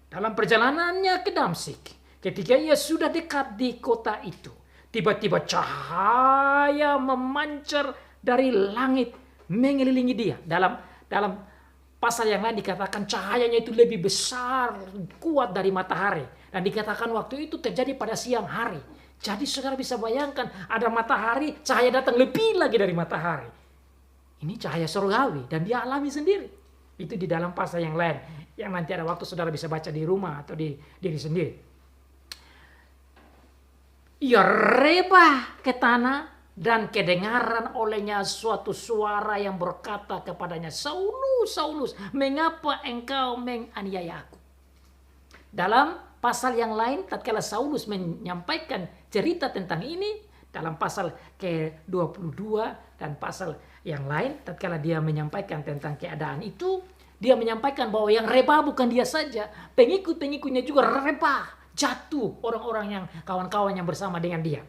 Dalam perjalanannya ke Damsyik, ketika ia sudah dekat di kota itu, tiba-tiba cahaya memancar dari langit mengelilingi dia. Dalam pasal yang lain dikatakan cahayanya itu lebih besar, kuat dari matahari. Dan dikatakan waktu itu terjadi pada siang hari. Jadi saudara bisa bayangkan ada matahari, cahaya datang lebih lagi dari matahari. Ini cahaya surgawi dan dia alami sendiri. Itu di dalam pasal yang lain. Yang nanti ada waktu saudara bisa baca di rumah atau di diri sendiri. Ia rebah ke tanah dan kedengaran olehnya suatu suara yang berkata kepadanya, Saulus, Saulus, mengapa engkau menganiaya aku? Dalam pasal yang lain, tatkala Saulus menyampaikan cerita tentang ini, dalam pasal ke-22 dan pasal yang lain, tatkala dia menyampaikan tentang keadaan itu, dia menyampaikan bahwa yang rebah bukan dia saja, pengikut-pengikutnya juga rebah. Jatuh orang-orang yang kawan-kawan yang bersama dengan dia.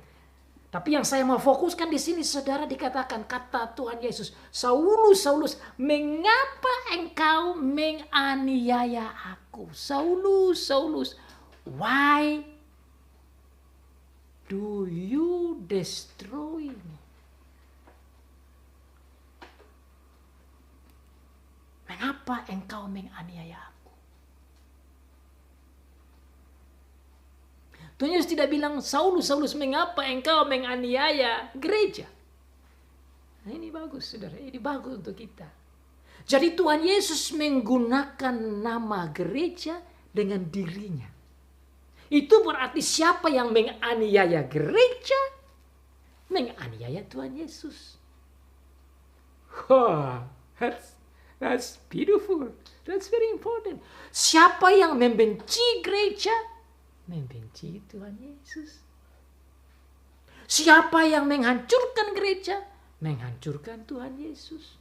Tapi yang saya mau fokuskan di sini, saudara, dikatakan kata Tuhan Yesus, Saulus, Saulus, mengapa engkau menganiaya aku? Saulus, Saulus, why do you destroy me? Mengapa engkau menganiaya aku? Tuhan Yesus tidak bilang, Saulus, Saulus, mengapa engkau menganiaya gereja? Nah, ini bagus, saudara. Ini bagus untuk kita. Jadi Tuhan Yesus menggunakan nama gereja dengan dirinya. Itu berarti siapa yang menganiaya gereja, menganiaya Tuhan Yesus. Wah, that's beautiful. That's very important. Siapa yang membenci gereja, membenci Tuhan Yesus. Siapa yang menghancurkan gereja, menghancurkan Tuhan Yesus.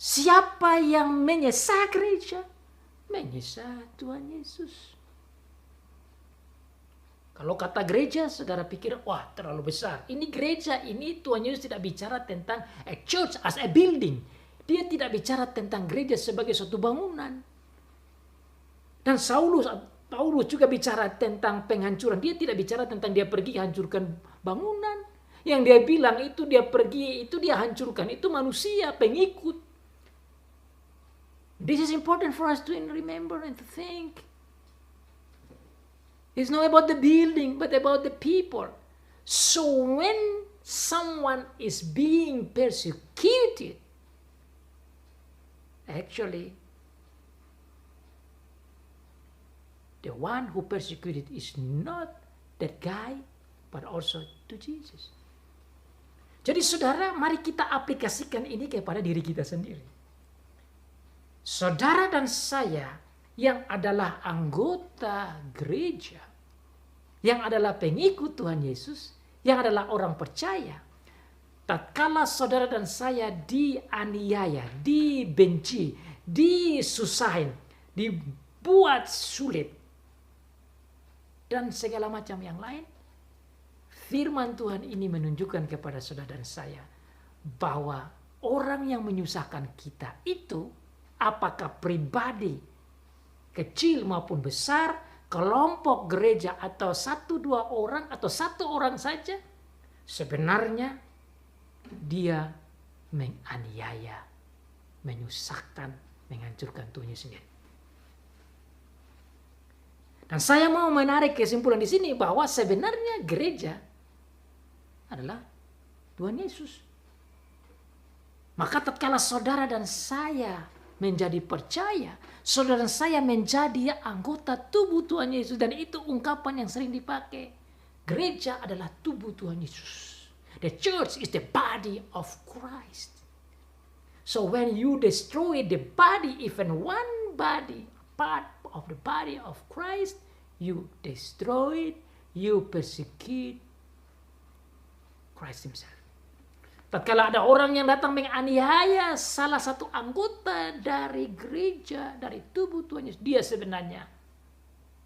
Siapa yang menyesah gereja, menyesah Tuhan Yesus. Kalau kata gereja, saudara pikir, wah terlalu besar. Ini gereja, ini Tuhan Yesus tidak bicara tentang a church as a building. Dia tidak bicara tentang gereja sebagai suatu bangunan. Dan Paulus juga bicara tentang penghancuran. Dia tidak bicara tentang dia pergi hancurkan bangunan. Yang dia bilang itu dia pergi, itu dia hancurkan. Itu manusia, pengikut. This is important for us to remember and to think. It's not about the building, but about the people. So when someone is being persecuted, actually, the one who persecuted is not that guy, but also to Jesus. Jadi saudara, mari kita aplikasikan ini kepada diri kita sendiri. Saudara dan saya yang adalah anggota gereja, yang adalah pengikut Tuhan Yesus, yang adalah orang percaya, tatkala saudara dan saya dianiaya, dibenci, disusahin, dibuat sulit, dan segala macam yang lain, firman Tuhan ini menunjukkan kepada saudara dan saya bahwa orang yang menyusahkan kita itu, apakah pribadi kecil maupun besar, kelompok gereja atau 1-2 orang atau 1 orang saja, sebenarnya dia menganiaya, menyusahkan, menghancurkan Tuhannya sendiri. Dan saya mau menarik kesimpulan di sini bahwa sebenarnya gereja adalah Tuhan Yesus. Maka tatkala saudara dan saya menjadi percaya, saudara dan saya menjadi anggota tubuh Tuhan Yesus, dan itu ungkapan yang sering dipakai. Gereja adalah tubuh Tuhan Yesus. The church is the body of Christ. So when you destroy the body, even one body, part of the body of Christ, you destroy it, you persecute Christ himself. Tatkala ada orang yang datang menganiaya salah satu anggota dari gereja, dari tubuh Tuhan Yesus, dia sebenarnya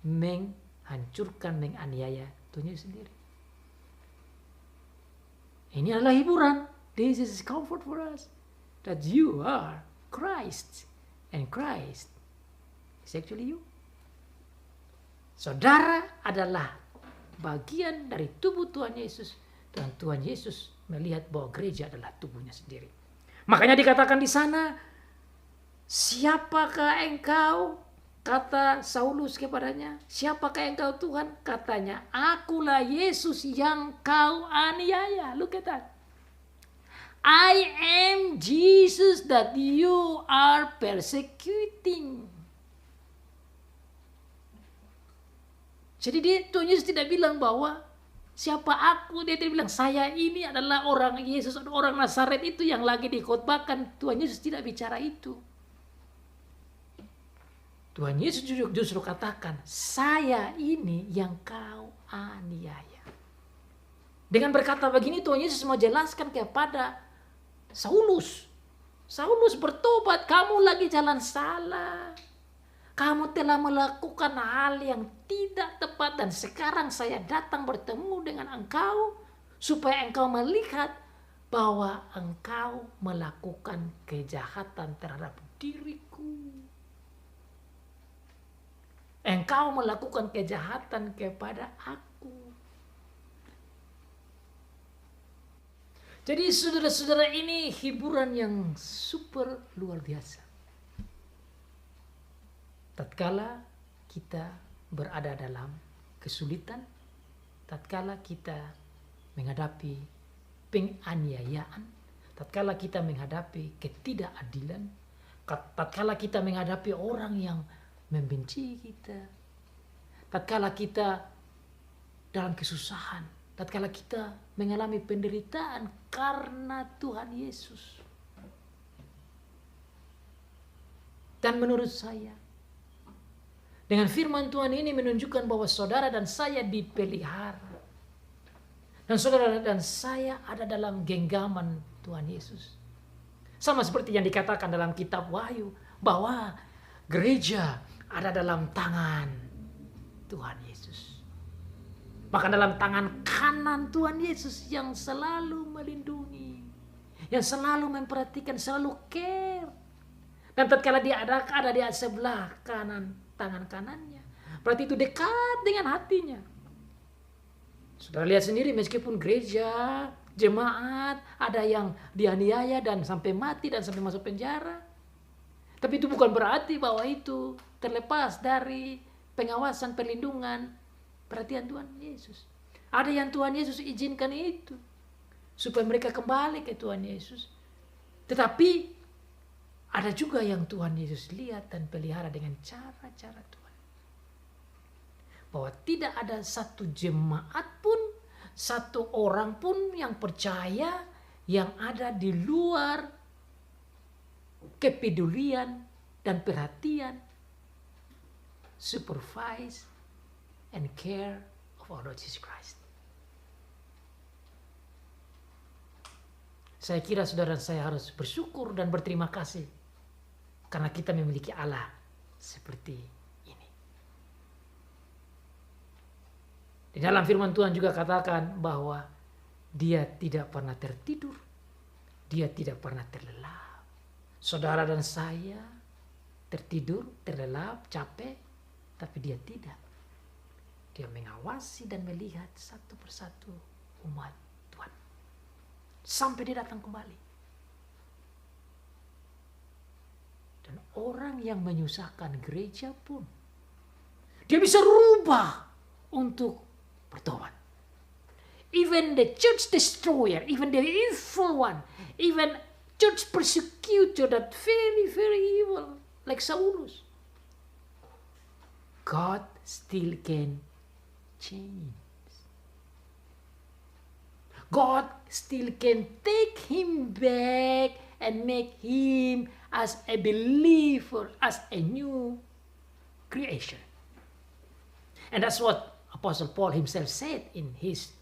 menghancurkan, menganiaya Tuhan Yesus sendiri. Ini adalah hiburan. This is comfort for us. That you are Christ. And Christ is actually you. Saudara adalah bagian dari tubuh Tuhan Yesus. Dan Tuhan Yesus melihat bahwa gereja adalah tubuhnya sendiri. Makanya dikatakan di sana, siapakah engkau? Kata Saulus kepadanya, siapakah engkau Tuhan? Katanya, akulah Yesus yang kau aniaya. Look at that. I am Jesus that you are persecuting. Jadi Tuhan Yesus tidak bilang bahwa siapa aku, dia tidak bilang saya ini adalah orang Yesus, orang Nazaret itu yang lagi dikhotbahkan. Tuhan Yesus tidak bicara itu. Tuhan Yesus justru katakan, saya ini yang kau aniaya. Dengan berkata begini, Tuhan Yesus mau jelaskan kepada Saulus. Saulus bertobat, kamu lagi jalan salah. Kamu telah melakukan hal yang tidak tepat dan sekarang saya datang bertemu dengan engkau supaya engkau melihat bahwa engkau melakukan kejahatan terhadap diriku. Engkau melakukan kejahatan kepada aku. Jadi saudara-saudara, ini hiburan yang super luar biasa. Tatkala kita berada dalam kesulitan, tatkala kita menghadapi penganiayaan, tatkala kita menghadapi ketidakadilan, tatkala kita menghadapi orang yang membenci kita, tatkala kita dalam kesusahan, tatkala kita mengalami penderitaan karena Tuhan Yesus. Dan menurut saya, dengan firman Tuhan ini menunjukkan bahwa saudara dan saya dipelihara. Dan saudara dan saya ada dalam genggaman Tuhan Yesus. Sama seperti yang dikatakan dalam kitab Wahyu, bahwa gereja ada dalam tangan Tuhan Yesus. Bahkan dalam tangan kanan Tuhan Yesus yang selalu melindungi, yang selalu memperhatikan, selalu care. Dan tatkala dia ada di sebelah kanan, tangan kanannya, berarti itu dekat dengan hatinya. Saudara lihat sendiri, meskipun gereja, jemaat, ada yang dianiaya dan sampai mati dan sampai masuk penjara, tapi itu bukan berarti bahwa itu terlepas dari pengawasan, perlindungan, perhatian Tuhan Yesus. Ada yang Tuhan Yesus izinkan itu supaya mereka kembali ke Tuhan Yesus. Tetapi ada juga yang Tuhan Yesus lihat dan pelihara dengan cara-cara Tuhan. Bahwa tidak ada satu jemaat pun, satu orang pun yang percaya yang ada di luar kepedulian dan perhatian, supervise and care of our Lord Jesus Christ. Saya kira saudara saya harus bersyukur dan berterima kasih karena kita memiliki Allah seperti ini. Di dalam firman Tuhan juga katakan bahwa dia tidak pernah tertidur, dia tidak pernah terlelap. Saudara dan saya tertidur, terlelap, capek, tapi dia tidak. Dia mengawasi dan melihat satu persatu umat Tuhan sampai dia datang kembali. Dan orang yang menyusahkan gereja pun, dia bisa rubah untuk bertobat. Even the church destroyer, even the evil one, even church persecutor that very, very evil, like Saulus, God still can change. God still can take him back and make him as a believer, as a new creation. And that's what Apostle Paul himself said in his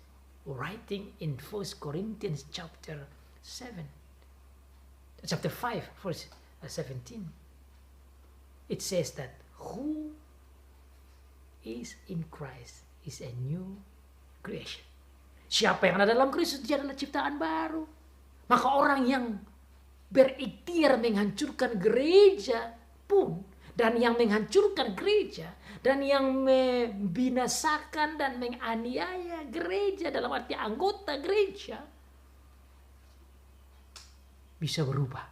writing in 1 Corinthians chapter 5 verse 17. It says that who is in Christ is a new creation. Siapa yang ada dalam Kristus, dia adalah ciptaan baru. Maka orang yang berikhtiar menghancurkan gereja pun, dan yang menghancurkan gereja, dan yang membinasakan dan menganiaya gereja, dalam arti anggota gereja, bisa berubah.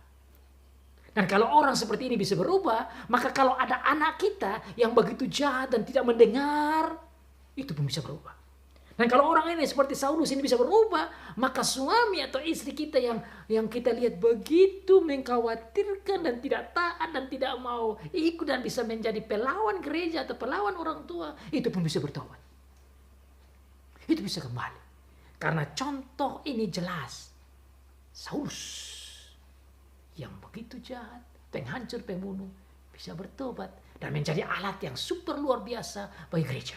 Dan kalau orang seperti ini bisa berubah, maka kalau ada anak kita yang begitu jahat dan tidak mendengar, itu pun bisa berubah. Dan kalau orang ini seperti Saulus ini bisa berubah, maka suami atau istri kita yang kita lihat begitu mengkhawatirkan dan tidak taat dan tidak mau ikut dan bisa menjadi pelawan gereja atau pelawan orang tua, itu pun bisa bertobat. Itu bisa kembali. Karena contoh ini jelas. Saulus yang begitu jahat, penghancur, pembunuh, bisa bertobat dan menjadi alat yang super luar biasa bagi gereja.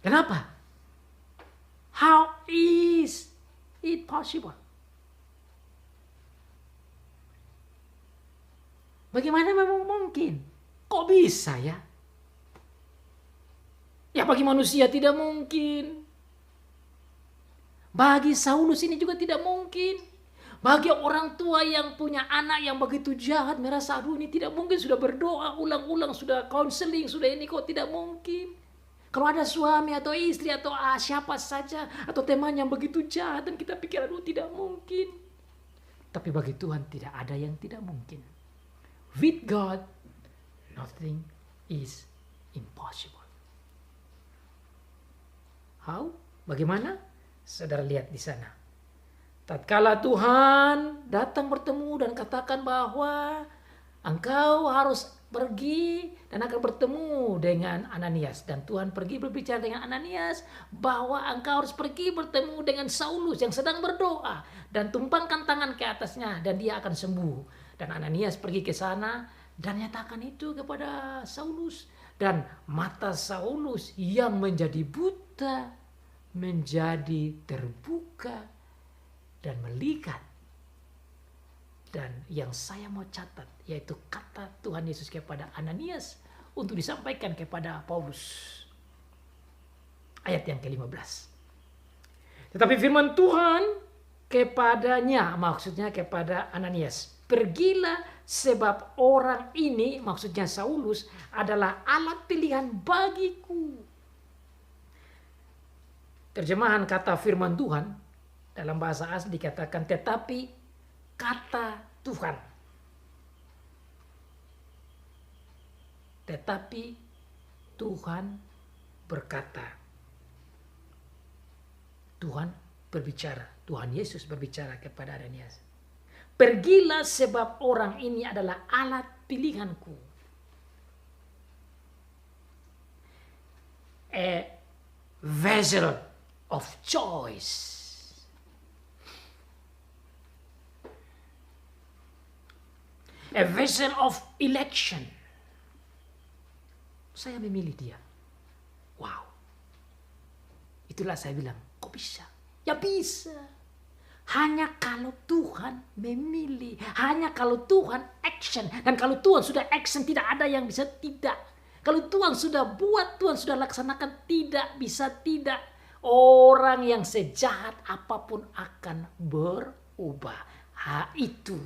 Kenapa? How is it possible? Bagaimana memang mungkin? Kok bisa ya? Ya bagi manusia tidak mungkin. Bagi Saulus ini juga tidak mungkin. Bagi orang tua yang punya anak yang begitu jahat, merasa aduh ini tidak mungkin, sudah berdoa ulang-ulang, sudah counseling, sudah ini, kok tidak mungkin. Kalau ada suami atau istri atau siapa saja atau teman yang begitu jahat dan kita pikir aduh tidak mungkin. Tapi bagi Tuhan tidak ada yang tidak mungkin. With God, nothing is impossible. How? Bagaimana? Saudara lihat di sana. Tatkala Tuhan datang bertemu dan katakan bahwa engkau harus pergi dan akan bertemu dengan Ananias. Dan Tuhan pergi berbicara dengan Ananias bahwa engkau harus pergi bertemu dengan Saulus yang sedang berdoa. Dan tumpangkan tangan ke atasnya dan dia akan sembuh. Dan Ananias pergi ke sana dan nyatakan itu kepada Saulus. Dan mata Saulus yang menjadi buta menjadi terbuka dan melihat. Dan yang saya mau catat yaitu kata Tuhan Yesus kepada Ananias untuk disampaikan kepada Paulus. Ayat yang ke-15. Tetapi firman Tuhan kepadanya, maksudnya kepada Ananias, pergilah sebab orang ini, maksudnya Saulus, adalah alat pilihan bagiku. Terjemahan kata firman Tuhan dalam bahasa asli dikatakan tetapi kata Tuhan. Tetapi Tuhan berkata. Tuhan berbicara. Tuhan Yesus berbicara kepada Ananias. Pergilah sebab orang ini adalah alat pilihanku. A vessel of choice. A vessel of election. Saya memilih dia. Wow. Itulah saya bilang, kok bisa? Ya bisa. Hanya kalau Tuhan memilih. Hanya kalau Tuhan action. Dan kalau Tuhan sudah action, tidak ada yang bisa tidak. Kalau Tuhan sudah buat, Tuhan sudah laksanakan, tidak bisa tidak. Orang yang sejahat apapun akan berubah. Itu.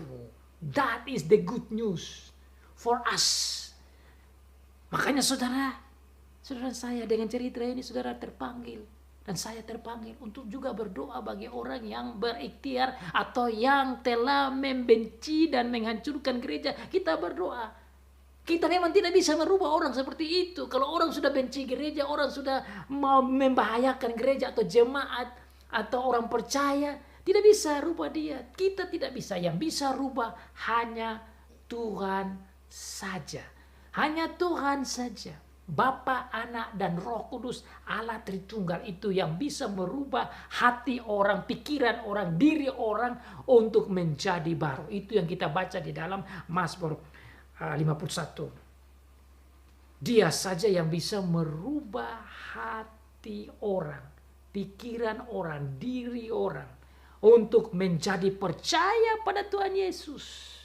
That is the good news for us. Makanya saudara saya dengan cerita ini saudara terpanggil. Dan saya terpanggil untuk juga berdoa bagi orang yang berikhtiar atau yang telah membenci dan menghancurkan gereja. Kita berdoa. Kita memang tidak bisa merubah orang seperti itu. Kalau orang sudah benci gereja, orang sudah mau membahayakan gereja atau jemaat atau orang percaya, tidak bisa rubah dia. Kita tidak bisa. Yang bisa rubah hanya Tuhan saja. Hanya Tuhan saja. Bapa, Anak, dan Roh Kudus, Allah Tritunggal itu yang bisa merubah hati orang, pikiran orang, diri orang untuk menjadi baru. Itu yang kita baca di dalam Mazmur 51. Dia saja yang bisa merubah hati orang pikiran orang, diri orang untuk menjadi percaya pada Tuhan Yesus.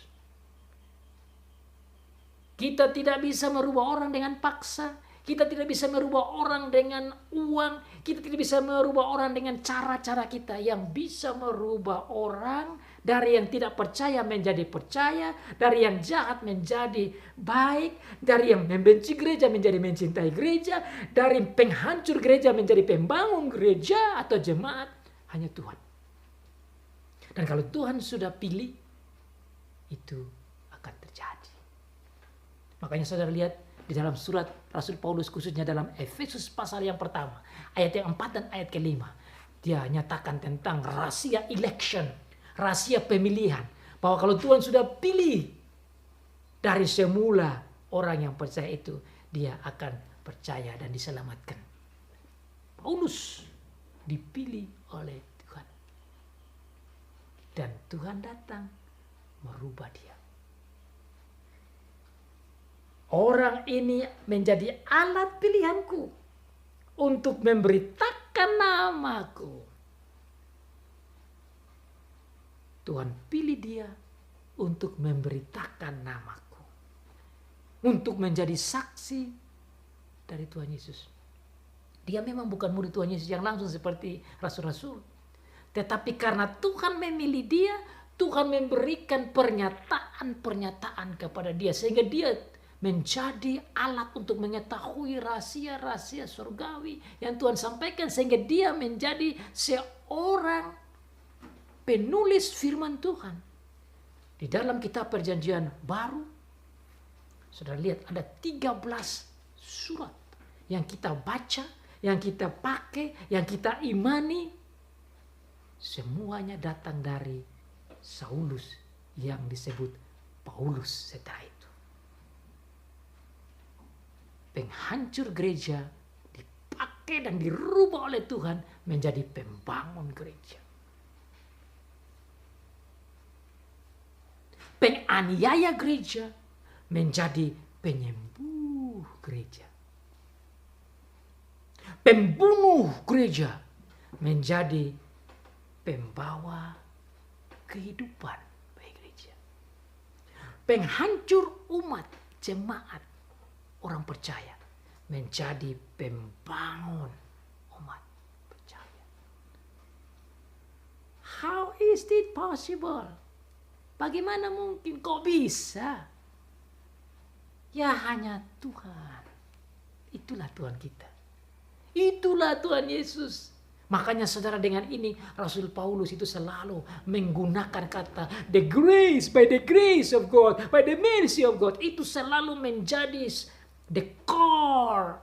Kita tidak bisa merubah orang dengan paksa. Kita tidak bisa merubah orang dengan uang. Kita tidak bisa merubah orang dengan cara-cara kita. Yang bisa merubah orang dari yang tidak percaya menjadi percaya. Dari yang jahat menjadi baik. Dari yang membenci gereja menjadi mencintai gereja. Dari penghancur gereja menjadi pembangun gereja atau jemaat. Hanya Tuhan. Dan kalau Tuhan sudah pilih, itu akan terjadi. Makanya saudara lihat di dalam surat Rasul Paulus, khususnya dalam Efesus pasal yang pertama, ayat yang 4 dan ayat ke-5. Dia nyatakan tentang rahasia election, rahasia pemilihan. Bahwa kalau Tuhan sudah pilih dari semula orang yang percaya itu, dia akan percaya dan diselamatkan. Paulus dipilih oleh Tuhan. Dan Tuhan datang merubah dia. Orang ini menjadi alat pilihanku untuk memberitakan namaku. Tuhan pilih dia untuk memberitakan namaku. Untuk menjadi saksi dari Tuhan Yesus. Dia memang bukan murid Tuhan Yesus yang langsung seperti rasul-rasul. Tetapi karena Tuhan memilih dia, Tuhan memberikan pernyataan-pernyataan kepada dia. Sehingga dia menjadi alat untuk mengetahui rahasia-rahasia surgawi yang Tuhan sampaikan. Sehingga dia menjadi seorang penulis firman Tuhan. Di dalam kitab perjanjian baru, saudara lihat ada 13 surat yang kita baca, yang kita pakai, yang kita imani. Semuanya datang dari Saulus yang disebut Paulus setelah itu. Penghancur gereja dipakai dan dirubah oleh Tuhan menjadi pembangun gereja. Penganiaya gereja menjadi penyembuh gereja. Pembunuh gereja menjadi pembawa kehidupan bagi gereja. Penghancur umat, jemaat, orang percaya menjadi pembangun umat percaya. How is it possible? Bagaimana mungkin? Kok bisa? Ya hanya Tuhan. Itulah Tuhan kita. Itulah Tuhan Yesus. Makanya saudara dengan ini Rasul Paulus itu selalu menggunakan kata the grace, by the grace of God, by the mercy of God. Itu selalu menjadi the core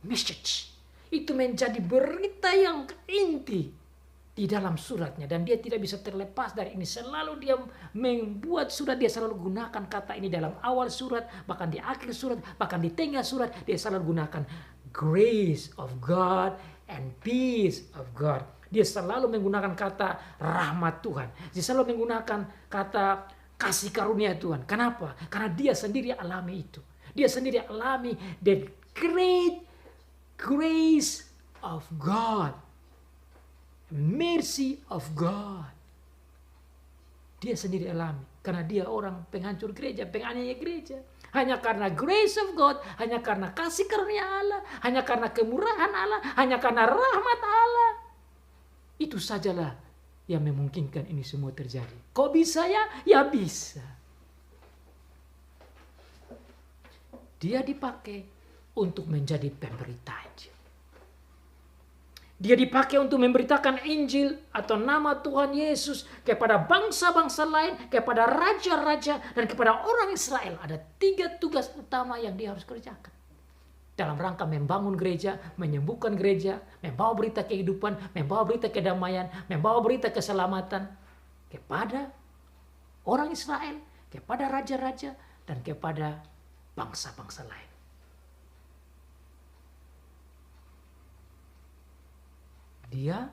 message. Itu menjadi berita yang inti di dalam suratnya. Dan dia tidak bisa terlepas dari ini. Selalu dia membuat surat, dia selalu gunakan kata ini dalam awal surat, bahkan di akhir surat, bahkan di tengah surat. Dia selalu gunakan grace of God and peace of God. Dia selalu menggunakan kata rahmat Tuhan. Dia selalu menggunakan kata kasih karunia Tuhan. Kenapa? Karena dia sendiri alami itu. Dia sendiri alami the great grace of God. Mercy of God. Dia sendiri alami. Karena dia orang penghancur gereja, penganiaya gereja. Hanya karena grace of God, hanya karena kasih karunia Allah, hanya karena kemurahan Allah, hanya karena rahmat Allah. Itu sajalah yang memungkinkan ini semua terjadi. Kok bisa ya? Ya bisa. Dia dipakai untuk menjadi pemberita Injil. Dia dipakai untuk memberitakan Injil atau nama Tuhan Yesus kepada bangsa-bangsa lain, kepada raja-raja, dan kepada orang Israel. Ada 3 tugas utama yang dia harus kerjakan. Dalam rangka membangun gereja, menyembuhkan gereja, membawa berita kehidupan, membawa berita kedamaian, membawa berita keselamatan kepada orang Israel, kepada raja-raja, dan kepada bangsa-bangsa lain. Dia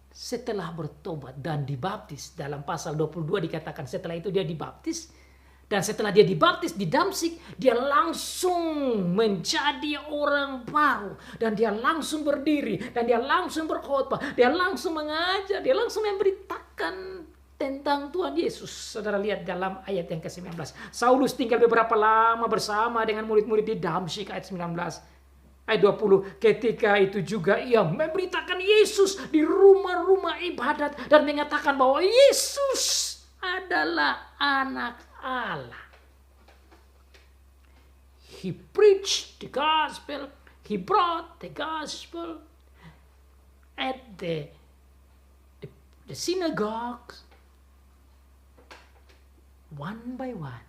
setelah bertobat dan dibaptis, dalam pasal 22 dikatakan setelah itu dia dibaptis, Dan setelah dia dibaptis di Damsyik, dia langsung menjadi orang baru. Dan dia langsung berdiri, dan dia langsung berkhotbah, dia langsung mengajar, dia langsung memberitakan tentang Tuhan Yesus. Saudara lihat dalam ayat yang ke-19. Saulus tinggal beberapa lama bersama dengan murid-murid di Damsyik, ayat 19. Ayat 20, ketika itu juga ia memberitakan Yesus di rumah-rumah ibadat dan mengatakan bahwa Yesus adalah anak Allah. He preached the gospel, he brought the gospel at the synagogues one by one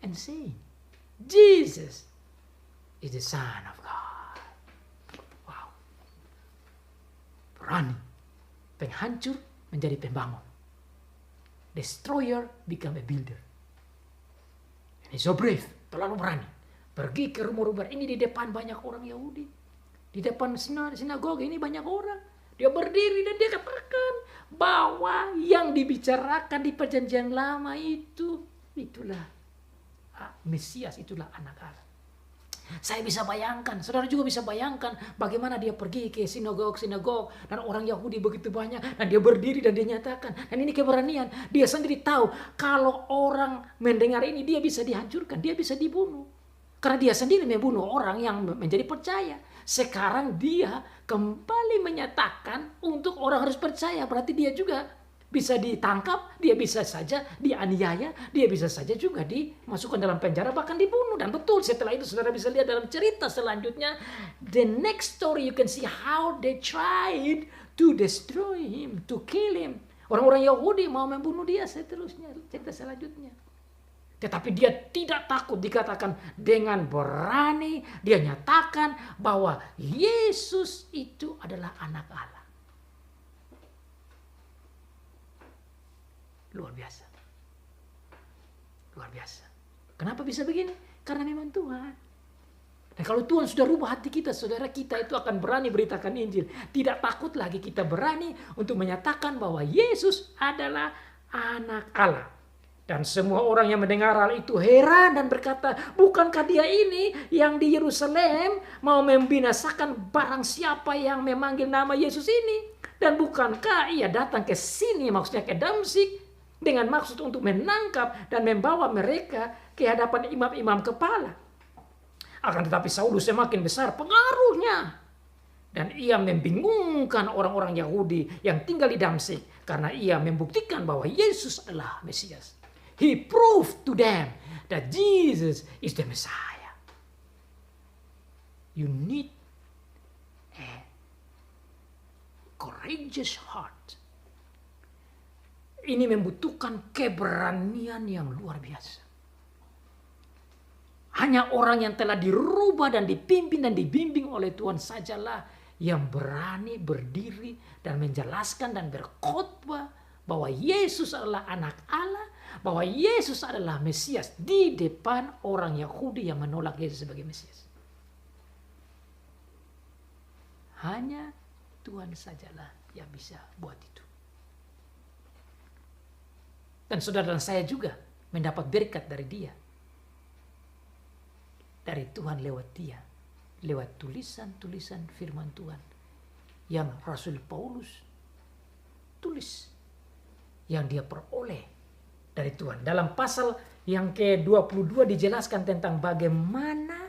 and saying, Jesus is the Son of God. Wow. Berani. Penghancur menjadi pembangun. Destroyer become a builder. And he's so brave. Terlalu berani. Pergi ke rumah-rumah ini di depan banyak orang Yahudi. Di depan sinagoga ini banyak orang. Dia berdiri dan dia katakan bahwa yang dibicarakan di perjanjian lama itulah Mesias, itulah anak Allah. Saya bisa bayangkan, saudara juga bisa bayangkan bagaimana dia pergi ke sinagog dan orang Yahudi begitu banyak dan dia berdiri dan dia nyatakan. Dan ini keberanian, dia sendiri tahu kalau orang mendengar ini dia bisa dihancurkan, dia bisa dibunuh. Karena dia sendiri membunuh orang yang menjadi percaya. Sekarang dia kembali menyatakan untuk orang harus percaya, berarti dia juga bisa ditangkap, dia bisa saja dianiaya, dia bisa saja juga dimasukkan dalam penjara, bahkan dibunuh. Dan betul setelah itu saudara bisa lihat dalam cerita selanjutnya. The next story you can see how they tried to destroy him, to kill him. Orang-orang Yahudi mau membunuh dia seterusnya, cerita selanjutnya. Tetapi dia tidak takut, dikatakan dengan berani dia nyatakan bahwa Yesus itu adalah anak Allah. Luar biasa. Luar biasa. Kenapa bisa begini? Karena memang Tuhan. Dan kalau Tuhan sudah rubah hati kita, saudara, kita itu akan berani beritakan Injil. Tidak takut lagi, kita berani untuk menyatakan bahwa Yesus adalah anak Allah. Dan semua orang yang mendengar hal itu heran dan berkata, bukankah dia ini yang di Yerusalem mau membinasakan barang siapa yang memanggil nama Yesus ini? Dan bukankah ia datang ke sini, maksudnya ke Damsyik, dengan maksud untuk menangkap dan membawa mereka ke hadapan imam-imam kepala? Akan tetapi Saulus semakin besar pengaruhnya. Dan ia membingungkan orang-orang Yahudi yang tinggal di Damsyik. Karena ia membuktikan bahwa Yesus adalah Mesias. He proved to them that Jesus is the Messiah. You need a courageous heart. Ini membutuhkan keberanian yang luar biasa. Hanya orang yang telah dirubah dan dipimpin dan dibimbing oleh Tuhan sajalah yang berani berdiri dan menjelaskan dan berkhotbah bahwa Yesus adalah anak Allah, bahwa Yesus adalah Mesias di depan orang Yahudi yang menolak Yesus sebagai Mesias. Hanya Tuhan sajalah yang bisa buat itu. Dan saudara dan saya juga mendapat berkat dari dia. Dari Tuhan lewat dia. Lewat tulisan-tulisan firman Tuhan. Yang Rasul Paulus tulis. Yang dia peroleh dari Tuhan. Dalam pasal yang ke-22 dijelaskan tentang bagaimana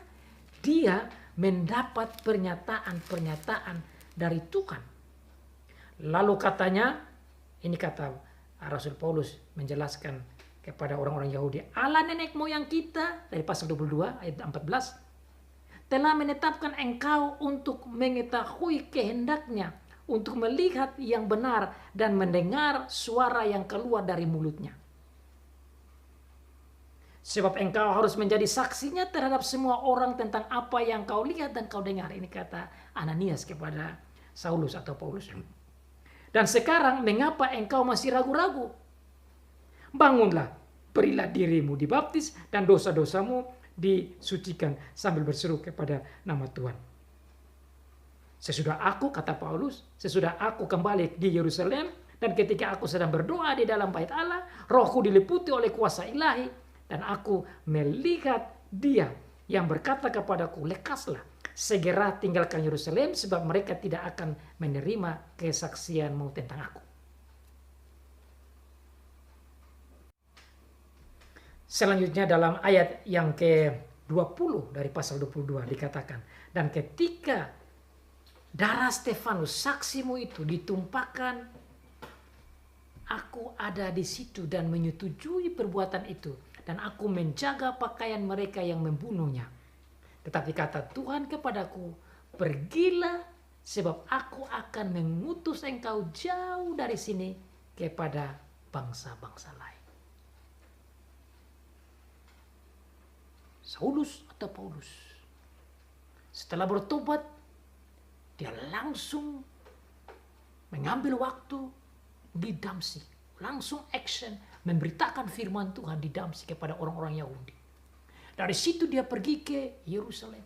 dia mendapat pernyataan-pernyataan dari Tuhan. Lalu katanya, ini kata Rasul Paulus menjelaskan kepada orang-orang Yahudi, Allah nenek moyang kita, dari pasal 22 ayat 14, telah menetapkan engkau untuk mengetahui kehendaknya, untuk melihat yang benar dan mendengar suara yang keluar dari mulutnya. Sebab engkau harus menjadi saksinya terhadap semua orang tentang apa yang kau lihat dan kau dengar. Ini kata Ananias kepada Saulus atau Paulus. Dan sekarang mengapa engkau masih ragu-ragu? Bangunlah, berilah dirimu dibaptis dan dosa-dosamu disucikan sambil berseru kepada nama Tuhan. Sesudah aku, kata Paulus, sesudah aku kembali di Yerusalem dan ketika aku sedang berdoa di dalam bait Allah, rohku diliputi oleh kuasa ilahi Dan aku melihat dia yang berkata kepadaku, lekaslah, segera tinggalkan Yerusalem, sebab mereka tidak akan menerima kesaksianmu tentang aku. Selanjutnya dalam ayat yang ke-20 dari pasal 22 dikatakan, dan ketika darah Stefanus saksimu itu ditumpahkan, aku ada di situ dan menyetujui perbuatan itu, dan aku menjaga pakaian mereka yang membunuhnya. Tetapi kata Tuhan kepadaku, pergilah, sebab aku akan mengutus engkau jauh dari sini kepada bangsa-bangsa lain. Saulus atau Paulus, setelah bertobat, dia langsung mengambil waktu di Damsyik, langsung action, memberitakan firman Tuhan di Damsyik kepada orang-orang Yahudi. Dari situ dia pergi ke Yerusalem.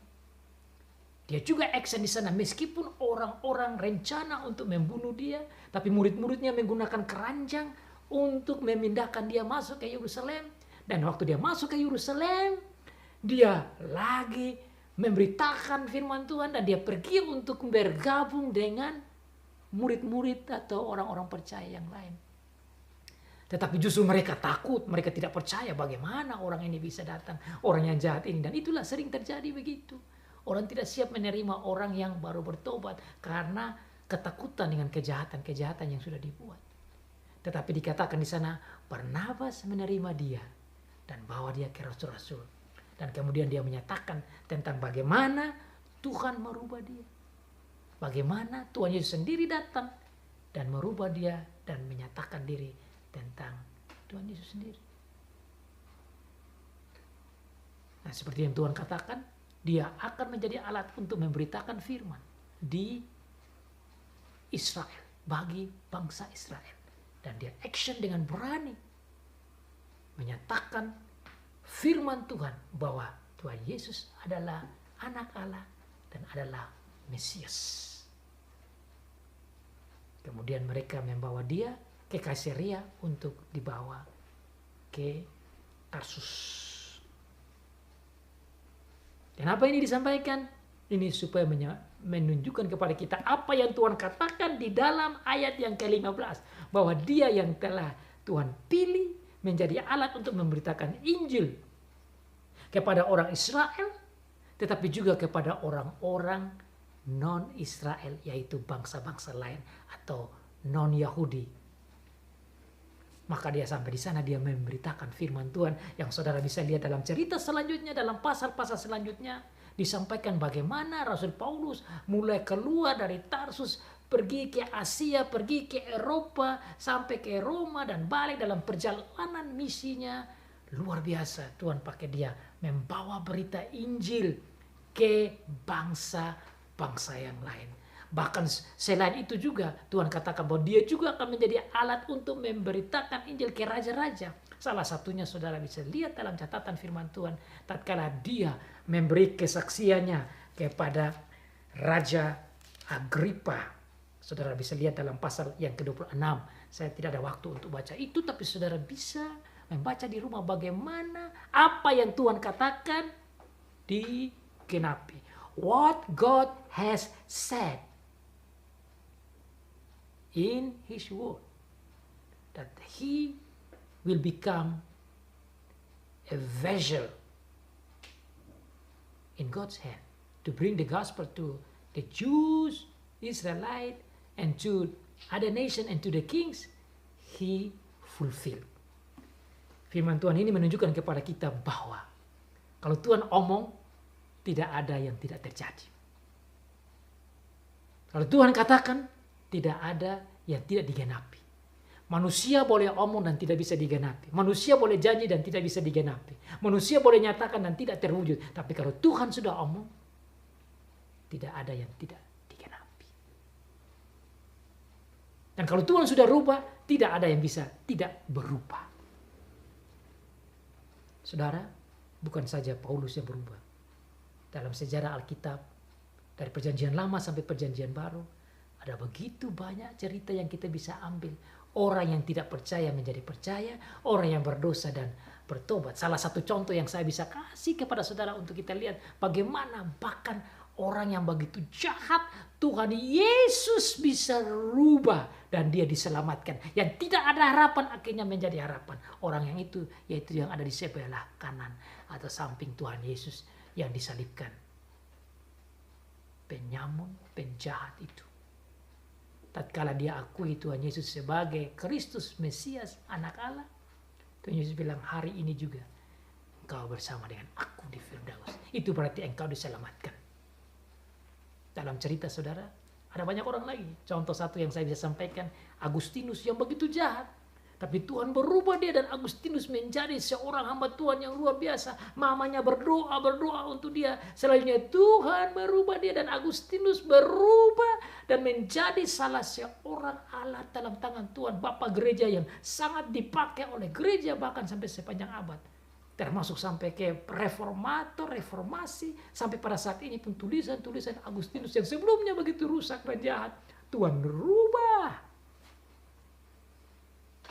Dia juga action di sana, meskipun orang-orang rencana untuk membunuh dia, tapi murid-muridnya menggunakan keranjang untuk memindahkan dia masuk ke Yerusalem. Dan waktu dia masuk ke Yerusalem, dia lagi memberitakan firman Tuhan, dan dia pergi untuk bergabung dengan murid-murid atau orang-orang percaya yang lain. Tetapi justru mereka takut, mereka tidak percaya bagaimana orang ini bisa datang, orang yang jahat ini. Dan itulah sering terjadi begitu. Orang tidak siap menerima orang yang baru bertobat karena ketakutan dengan kejahatan-kejahatan yang sudah dibuat. Tetapi dikatakan di sana, Barnabas menerima dia dan bawa dia ke rasul-rasul. Dan kemudian dia menyatakan tentang bagaimana Tuhan merubah dia. Bagaimana Tuhan Yesus sendiri datang dan merubah dia dan menyatakan diri tentang Tuhan Yesus sendiri. Nah, seperti yang Tuhan katakan, dia akan menjadi alat untuk memberitakan firman di Israel, bagi bangsa Israel. Dan dia action dengan berani menyatakan firman Tuhan bahwa Tuhan Yesus adalah anak Allah dan adalah Mesias. Kemudian mereka membawa dia ke Kaisarea untuk dibawa ke Tarsus. Kenapa ini disampaikan? Ini supaya menunjukkan kepada kita apa yang Tuhan katakan di dalam ayat yang ke-15. Bahwa dia yang telah Tuhan pilih menjadi alat untuk memberitakan Injil kepada orang Israel, tetapi juga kepada orang-orang non-Israel, yaitu bangsa-bangsa lain atau non-Yahudi. Maka dia sampai di sana, dia memberitakan firman Tuhan yang saudara bisa lihat dalam cerita selanjutnya, dalam pasal-pasal selanjutnya. Disampaikan bagaimana Rasul Paulus mulai keluar dari Tarsus, pergi ke Asia, pergi ke Eropa, sampai ke Roma dan balik dalam perjalanan misinya. Luar biasa, Tuhan pakai dia membawa berita Injil ke bangsa-bangsa yang lain. Bahkan selain itu juga Tuhan katakan bahwa dia juga akan menjadi alat untuk memberitakan Injil ke raja-raja. Salah satunya saudara bisa lihat dalam catatan firman Tuhan tatkala dia memberi kesaksiannya kepada Raja Agripa. Saudara bisa lihat dalam pasal yang ke-26. Saya tidak ada waktu untuk baca itu, tapi saudara bisa membaca di rumah bagaimana apa yang Tuhan katakan digenapi. What God has said in His word, that He will become a vessel in God's hand to bring the gospel to the Jews, Israelite, and to other nation and to the kings. He fulfilled. Firman Tuhan ini menunjukkan kepada kita bahwa kalau Tuhan omong, tidak ada yang tidak terjadi. Kalau Tuhan katakan, tidak ada yang tidak digenapi. Manusia boleh omong dan tidak bisa digenapi. Manusia boleh janji dan tidak bisa digenapi. Manusia boleh nyatakan dan tidak terwujud. Tapi kalau Tuhan sudah omong, tidak ada yang tidak digenapi. Dan kalau Tuhan sudah rubah, tidak ada yang bisa tidak berubah. Saudara, bukan saja Paulus yang berubah. Dalam sejarah Alkitab, dari perjanjian lama sampai perjanjian baru, ada begitu banyak cerita yang kita bisa ambil. Orang yang tidak percaya menjadi percaya, orang yang berdosa dan bertobat. Salah satu contoh yang saya bisa kasih kepada saudara untuk kita lihat bagaimana bahkan orang yang begitu jahat, Tuhan Yesus bisa rubah dan dia diselamatkan. Yang tidak ada harapan akhirnya menjadi harapan. Orang yang itu, yaitu yang ada di sebelah kanan atau samping Tuhan Yesus yang disalibkan. Penyamun, penjahat itu. Tatkala dia akui Tuhan Yesus sebagai Kristus, Mesias, anak Allah, Tuhan Yesus bilang, hari ini juga engkau bersama dengan aku di Firdaus. Itu berarti engkau diselamatkan. Dalam cerita saudara, ada banyak orang lagi. Contoh satu yang saya bisa sampaikan, Agustinus yang begitu jahat. Tapi Tuhan berubah dia dan Agustinus menjadi seorang hamba Tuhan yang luar biasa. Mamanya berdoa untuk dia. Selanjutnya Tuhan merubah dia dan Agustinus berubah dan menjadi salah seorang alat dalam tangan Tuhan. Bapak gereja yang sangat dipakai oleh gereja bahkan sampai sepanjang abad. Termasuk sampai ke reformasi. Sampai pada saat ini pun tulisan-tulisan Agustinus yang sebelumnya begitu rusak dan jahat. Tuhan rubah.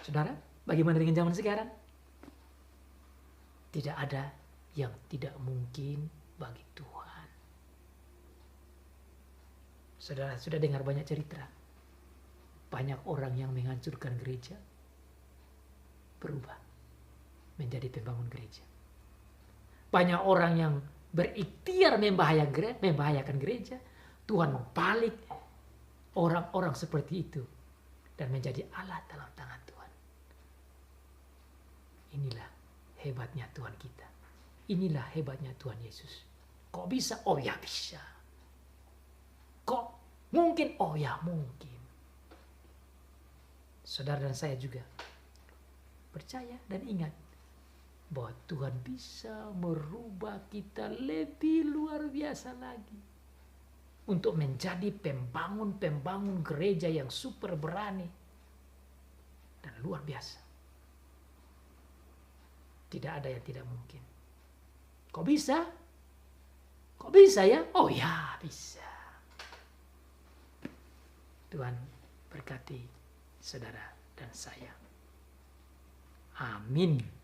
Saudara, bagaimana dengan zaman sekarang? Tidak ada yang tidak mungkin bagi Tuhan. Saudara sudah dengar banyak cerita. Banyak orang yang menghancurkan gereja berubah menjadi pembangun gereja. Banyak orang yang berikhtiar membahayakan gereja. Tuhan membalik orang-orang seperti itu dan menjadi alat dalam tangan Tuhan. Inilah hebatnya Tuhan kita. Inilah hebatnya Tuhan Yesus. Kok bisa? Oh ya bisa. Kok mungkin? Oh ya mungkin. Saudara dan saya juga percaya dan ingat bahwa Tuhan bisa merubah kita lebih luar biasa lagi. Untuk menjadi pembangun gereja yang super berani dan luar biasa. Tidak ada yang tidak mungkin. Kok bisa? Kok bisa ya? Oh ya bisa. Tuhan berkati saudara dan saya. Amin.